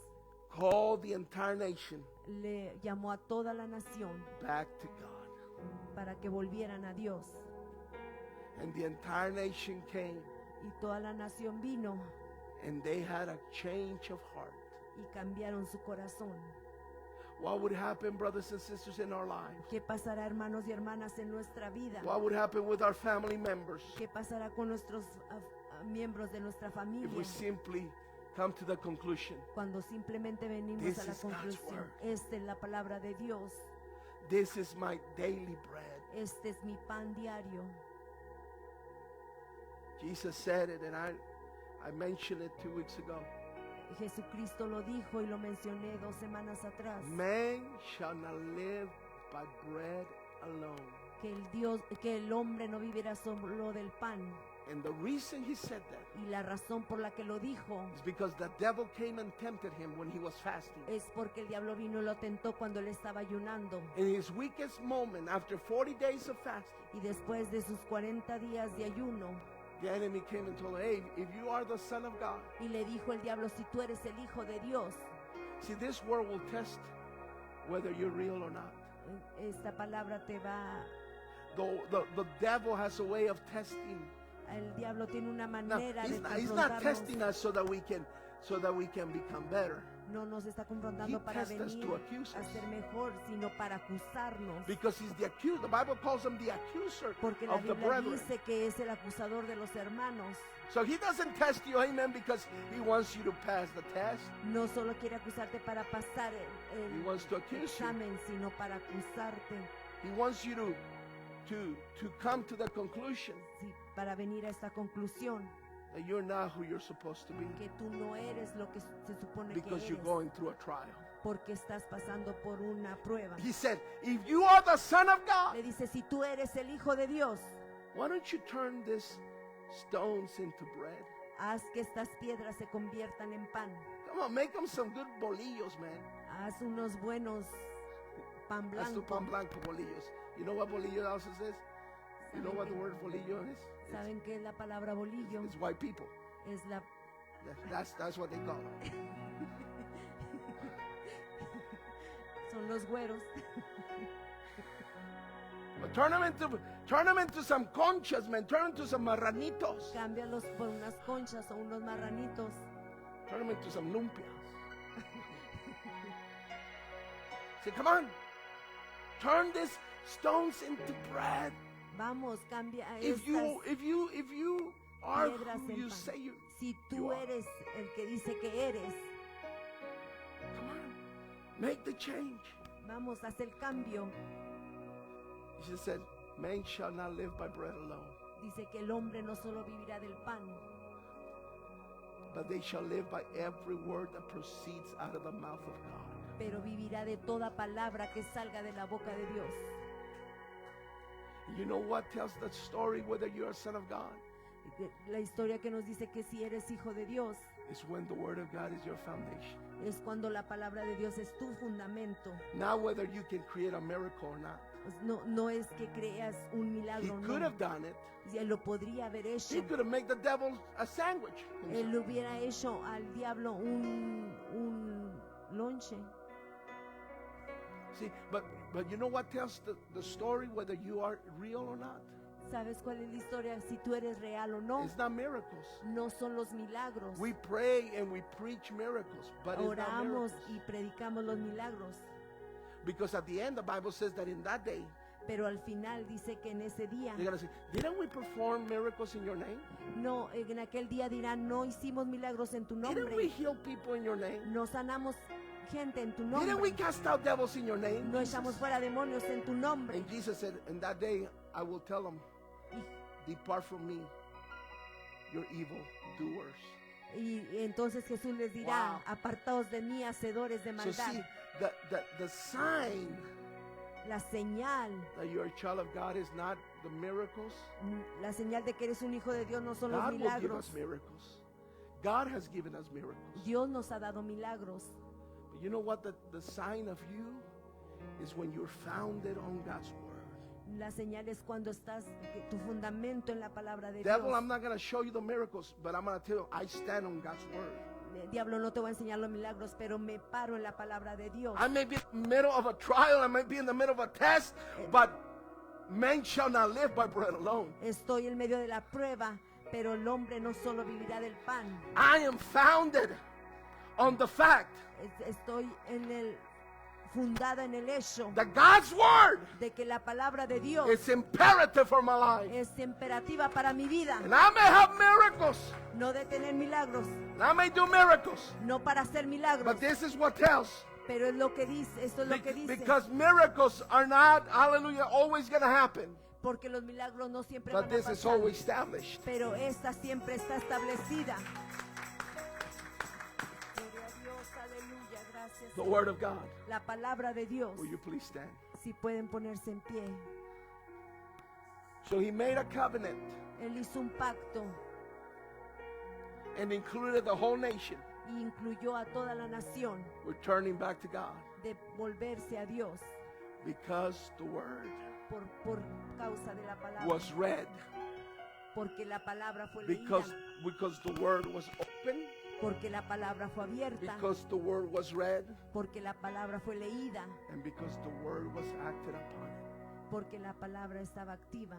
B: called the entire nation
C: le llamó a toda la nación
B: back to God.
C: para que volvieran a Dios,
B: And the entire nation came
C: y toda la nación vino
B: and they had a change of heart.
C: y cambiaron su corazón.
B: What would happen, brothers and sisters, in our lives?
C: ¿Qué pasará, hermanos y hermanas, en nuestra vida?
B: What would happen with our family members
C: ¿Qué pasará con nuestros miembros de nuestra
B: if
C: familia
B: we simply come to the conclusion,
C: cuando simplemente venimos
B: This
C: a la
B: is God's
C: conclusión?
B: word.
C: Esta es la palabra de Dios,
B: this is my daily bread?
C: este es mi pan diario.
B: Jesus said it, and I mentioned it 2 weeks ago.
C: Jesucristo lo dijo y lo mencioné 2 semanas atrás,
B: Man shall not live by bread alone.
C: que el hombre no vivirá solo del pan.
B: And the reason he said that
C: Y la razón por la que lo dijo
B: is because the devil came and tempted him when he was fasting.
C: es porque el diablo vino y lo tentó cuando él estaba ayunando.
B: In his weakest moment, after 40 days of fasting,
C: Y después de sus 40 días de ayuno,
B: The enemy came and told him, hey, if you are the Son of God,
C: Y le dijo el diablo, si tú eres el Hijo de Dios,
B: see, this word will test whether you're real or not.
C: esta palabra te va...
B: The devil has a way of testing.
C: El diablo tiene una
B: Now,
C: manera de
B: he's not
C: confrontarnos.
B: testing us so that we can become better.
C: No nos está confrontando
B: He
C: para
B: tests us
C: venir
B: to accuse
C: a
B: us.
C: ser mejor, sino para acusarnos.
B: Because he's the accuser. The Bible calls him the accuser
C: Porque la
B: of the
C: Biblia
B: brethren.
C: dice que es el acusador de los hermanos.
B: So he doesn't test you, amen, because he wants you to pass the test.
C: No solo quiere acusarte para pasar
B: He
C: el
B: wants to accuse you.
C: examen, sino para acusarte,
B: He wants you to come to the conclusion
C: sí, para venir a esta conclusión,
B: that you're not who you're supposed to be
C: que tú no eres lo que se supone que
B: because you're
C: eres,
B: going through a trial.
C: porque estás pasando por una prueba.
B: He said, if you are the Son of God,
C: Le dice, si tú eres el Hijo de Dios,
B: why don't you turn these stones into bread?
C: haz que estas piedras se conviertan en pan.
B: Come on, make them some good bolillos, man.
C: Haz unos buenos pan
B: That's the
C: blanco.
B: pan blanco bolillos. You know what bolillo also says? You know what the word bolillo is?
C: ¿Saben qué es la palabra bolillo?
B: It's white people.
C: Es la...
B: That's what they call them.
C: Son los güeros.
B: But turn them into some conchas, man. Turn them into some marranitos.
C: Cámbialos por unas conchas o unos marranitos.
B: Turn them into some lumpias. Say, come on. Turn these stones into bread.
C: Vamos, cambia
B: If you are
C: piedras
B: who
C: en
B: you
C: pan.
B: say you
C: Si tú
B: you are.
C: eres el que dice que eres,
B: come on, make the change.
C: vamos, haz el cambio.
B: She said, man shall not live by bread alone,
C: Dice que el hombre no solo vivirá del pan,
B: but they shall live by every word that proceeds out of the mouth of God.
C: pero vivirá de toda palabra que salga de la boca de Dios.
B: You know what tells the story whether you're a son of God?
C: La historia que nos dice que si eres hijo de Dios
B: It's when the word of God is your foundation.
C: es cuando la palabra de Dios es tu fundamento.
B: Not whether you can create a miracle or not.
C: Pues no es que creas un
B: He
C: milagro,
B: could
C: no.
B: have done it.
C: Él lo podría haber hecho.
B: He could have made the devil a sandwich.
C: Él le hubiera hecho al diablo un lonche.
B: See, but you know what tells the story whether you are real or not?
C: ¿Sabes cuál es la historia? Si tú eres real o no.
B: It's not miracles.
C: No son los milagros.
B: We pray and we preach miracles, but it's not
C: Oramos
B: miracles.
C: y predicamos los milagros.
B: Because at the end, the Bible says that in that day,
C: Pero al final dice que en ese día,
B: they're going to say, didn't we perform miracles in your name?
C: no, en aquel día dirán, no hicimos milagros en tu
B: Didn't we
C: nombre.
B: heal people in your name?
C: No sanamos gente en tu
B: Didn't we
C: nombre.
B: cast out devils in your name?
C: No echamos fuera demonios en tu nombre.
B: And Jesus said, in that day, I will tell them, depart from me, you're evil doers.
C: Y entonces Jesús les dirá,
B: Wow.
C: apartaos de mí, hacedores de
B: So
C: maldad.
B: see, the sign
C: La señal,
B: that you're a child of God is not the miracles.
C: la señal de que eres un hijo de Dios no son los
B: God will give
C: milagros.
B: us miracles. God has given us miracles.
C: Dios nos ha dado milagros.
B: But you know what the sign of you is when you're founded on God's word.
C: La señal es cuando estás, que tu fundamento en la palabra de
B: Devil,
C: Dios.
B: I'm not going to show you the miracles, but I'm going to tell you, I stand on God's word.
C: Diablo, no te voy a enseñar los milagros, pero me paro en la palabra de Dios.
B: I may be in the middle of a trial, I may be in the middle of a test, but man shall not live by bread alone.
C: Estoy en medio de la prueba, pero el hombre no solo vivirá del pan.
B: I am founded on the fact
C: Estoy fundada en el hecho
B: that God's word
C: de que la palabra de Dios
B: is imperative for my life.
C: es imperativa para mi vida.
B: And I may have miracles,
C: No de tener milagros,
B: and I may do miracles,
C: no para hacer milagros,
B: but this is what tells.
C: pero es lo que dice, esto es lo que dice.
B: Because miracles are not, hallelujah, always going to happen.
C: Porque los milagros no siempre
B: But
C: van a
B: this is
C: pasar,
B: always established.
C: pero esta siempre está establecida. Gloria a Dios, aleluya, gracias.
B: The
C: Señor.
B: word of God.
C: La palabra de Dios,
B: Will you please stand?
C: si pueden ponerse en pie.
B: So he made a covenant
C: Él hizo un pacto
B: and included the whole nation
C: y incluyó a toda la nación
B: returning back to God
C: de volverse a Dios
B: because the word
C: por causa de la palabra.
B: was read
C: Porque la palabra fue
B: Because
C: leída.
B: the word was open.
C: Porque la palabra fue abierta.
B: Because the word was read.
C: Porque la palabra fue leída.
B: And because the word was acted upon.
C: Porque la palabra estaba activa.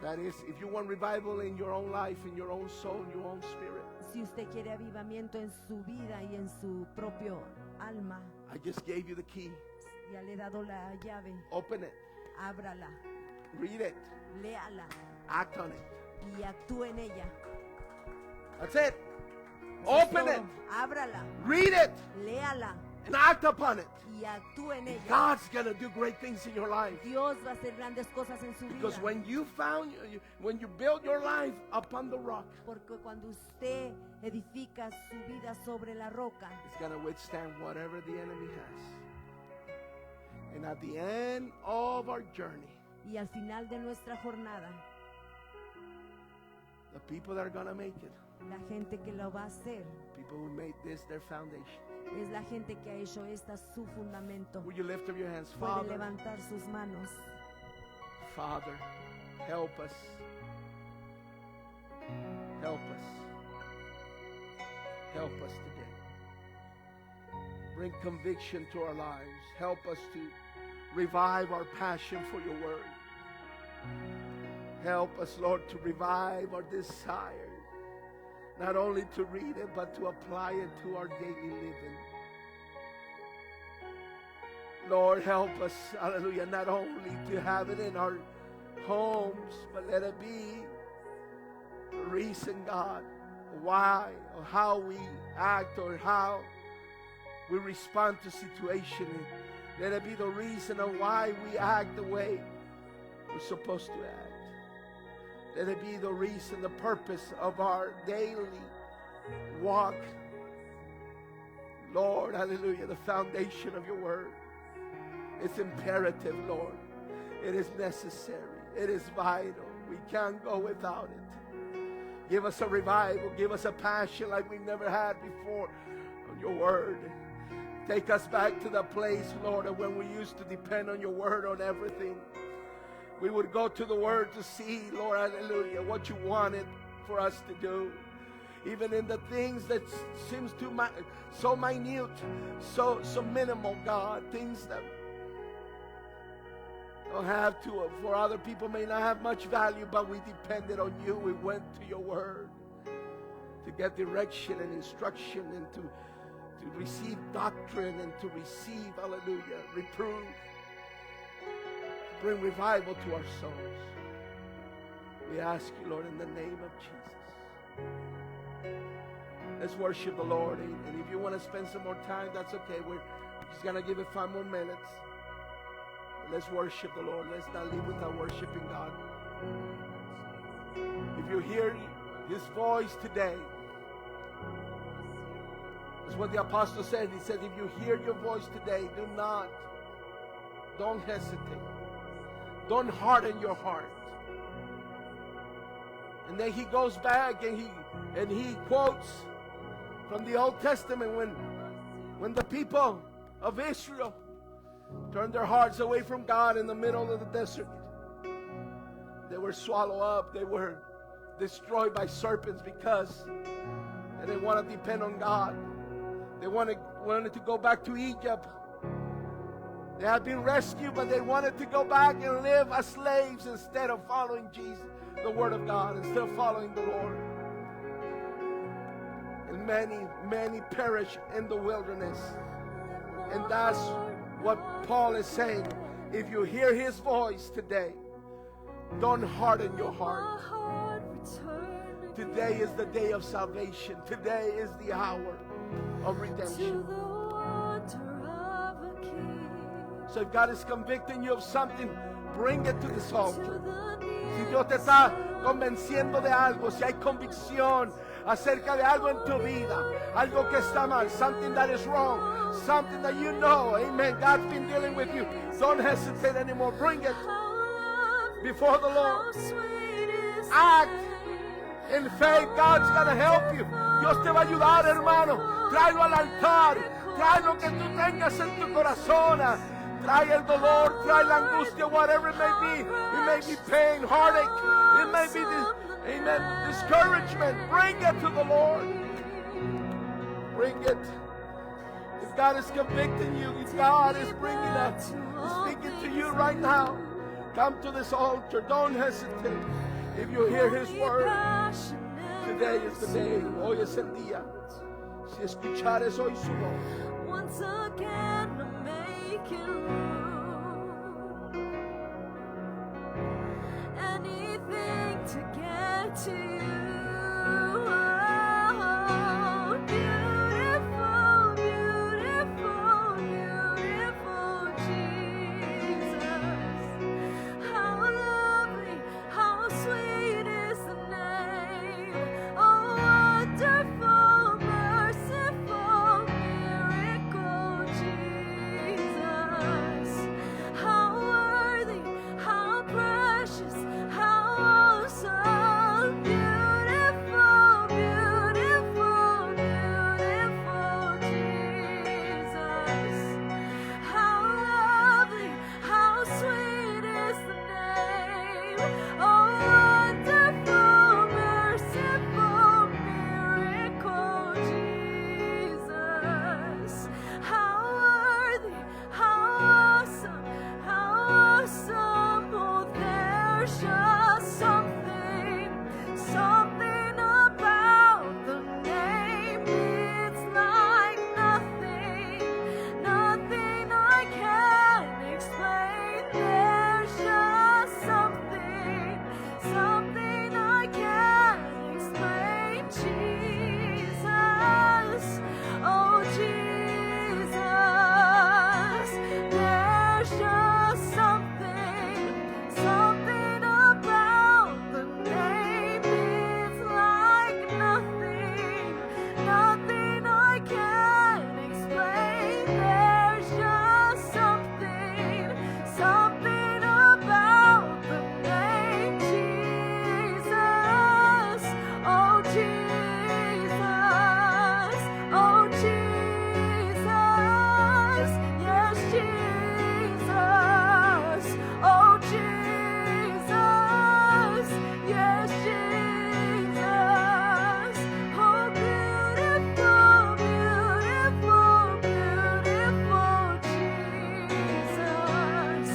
B: That is, if you want revival in your own life, in your own soul, in your own spirit,
C: Si usted quiere avivamiento en su vida y en su propio alma,
B: I just gave you the key.
C: ya le he dado la llave.
B: Open it,
C: Ábrala,
B: read it,
C: léala
B: act on it.
C: y actúe en ella.
B: That's it.
C: Eso es
B: Open
C: todo.
B: it,
C: Ábrala,
B: read it,
C: léala
B: and act upon it.
C: y actúe en ella.
B: God's gonna do great things in your life.
C: Dios va a hacer grandes cosas en su
B: Because
C: vida.
B: when you build your life upon the rock,
C: Porque cuando usted edifica su vida sobre la roca,
B: it's gonna withstand whatever the enemy has. And at the end of our journey,
C: y al final de nuestra jornada,
B: the people that are gonna make it,
C: la gente que lo va a hacer,
B: people who made this their foundation.
C: es la gente que ha hecho esta su fundamento.
B: Will you lift up your hands?
C: Puede
B: Father,
C: levantar sus manos.
B: Father, help us. Help us. Help us today. Bring conviction to our lives. Help us to revive our passion for your word. Help us, Lord, to revive our desire, not only to read it, but to apply it to our daily living. Lord, help us, hallelujah, not only to have it in our homes, but let it be a reason, God, why or how we act or how we respond to situation. Let it be the reason of why we act the way we're supposed to act. Let it be the reason, the purpose of our daily walk. Lord, hallelujah, the foundation of your word. It's imperative, Lord. It is necessary. It is vital. We can't go without it. Give us a revival. Give us a passion like we've never had before on your word. Take us back to the place, Lord, of when we used to depend on your word on everything. We would go to the word to see, Lord, hallelujah, what you wanted for us to do. Even in the things that seems so minute, so minimal, God, things that don't have to, for other people may not have much value, but we depended on you. We went to your word to get direction and instruction and to receive doctrine and to receive, hallelujah, reproof. Bring revival to our souls. We ask you, Lord, in the name of Jesus. Let's worship the Lord. And if you want to spend some more time, that's okay. We're just going to give it 5 more minutes. But let's worship the Lord. Let's not leave without worshiping God. If you hear his voice today, that's what the apostle said. He said, if you hear your voice today, don't hesitate. Don't harden your heart. And then he goes back and he quotes from the Old Testament when the people of Israel turned their hearts away from God in the middle of the desert. They were swallowed up. They were destroyed by serpents because they didn't want to depend on God. They wanted to go back to Egypt. They had been rescued, but they wanted to go back and live as slaves instead of following Jesus, the Word of God, instead of following the Lord. And many perish in the wilderness. And that's what Paul is saying. If you hear his voice today, don't harden your heart. Today is the day of salvation. Today is the hour of redemption. So if God is convicting you of something, bring it to this altar. Si Dios te está convenciendo de algo, si hay convicción acerca de algo en tu vida, algo que está mal, something that is wrong, something that you know, amen, God's been dealing with you, don't hesitate anymore. Bring it before the Lord. Act in faith. God's going to help you. Dios te va a ayudar, hermano. Tráelo al altar. Trae lo que tú tengas en tu corazón. Trae el dolor, trae la angustia, whatever it may be. It may be pain, heartache. It may be, amen, discouragement. Bring it to the Lord. Bring it. If God is convicting you, if God is bringing us, speaking to you right now, come to this altar. Don't hesitate. If you hear His word, today is the day. Hoy es el día. Si escuchares hoy su voz.
D: Once again, I'm making room. Anything to get to you. Oh, beautiful, beautiful, beautiful Jesus. How lovely, how sweet is the name. Oh, wonderful, merciful, miracle Jesus. How worthy, how precious, how awesome, beautiful, beautiful, beautiful Jesus. How lovely, how sweet is the name. Oh, wonderful, merciful, miracle Jesus. How worthy, how awesome, how awesome. Oh, there's just something, something about the name. It's like nothing, nothing I can explain. There's just something, something I can't explain. Jesus, oh Jesus, there's just something, something about the name. It's like nothing, nothing I can explain. There's just something, something about the name Jesus. Oh Jesus, oh Jesus, yes Jesus. Oh Jesus, yes Jesus. Oh beautiful, beautiful, beautiful Jesus.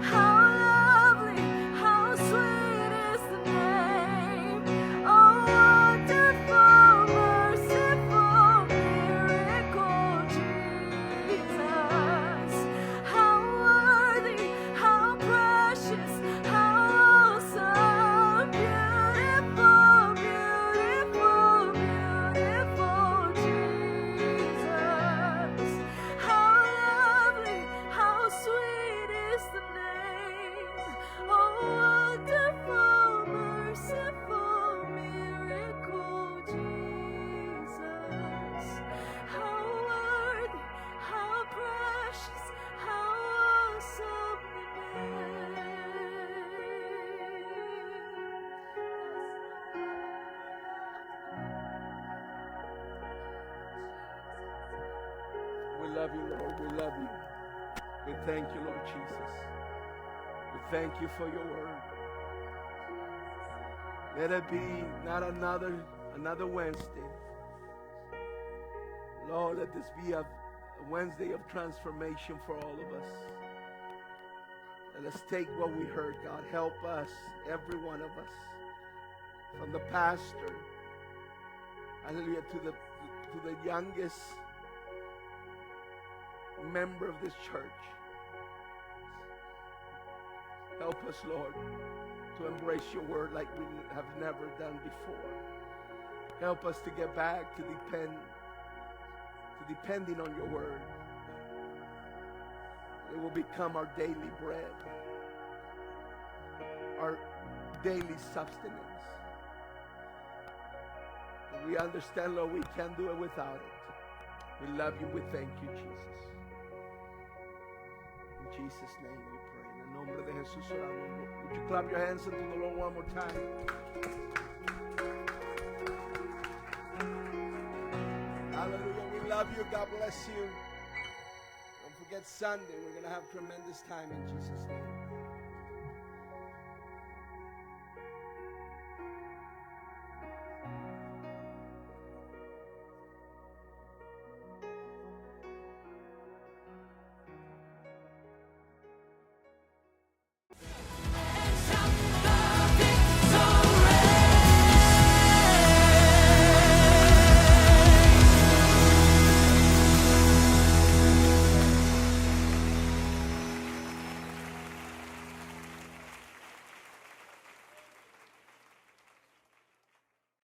D: How lovely, how sweet is the name. Oh wonderful, merciful, miracle Jesus. How worthy, how precious, how awesome, beautiful, beautiful, beautiful Jesus. How lovely, how sweet is the name. Oh wonderful, merciful, miracle Jesus. How worthy, how precious, how awesome the
B: We love you, Lord. We love you. We thank you, Lord Jesus. We thank you for your word. Let it be not another Wednesday. Lord, let this be a Wednesday of transformation for all of us. And let's take what we heard, God. Help us, every one of us, from the pastor, hallelujah, to the youngest member of this church. Help us, Lord, to embrace your word like we have never done before. Help us to get back to depending on your word. It will become our daily bread, our daily sustenance. And we understand, Lord, we can't do it without it. We love you. We thank you, Jesus. In Jesus' name we pray. En el nombre de Jesús oramos. Would you clap your hands unto the Lord one more time? Hallelujah. We love you. God bless you. Don't forget. get Sunday, we're going to have tremendous time in Jesus' name.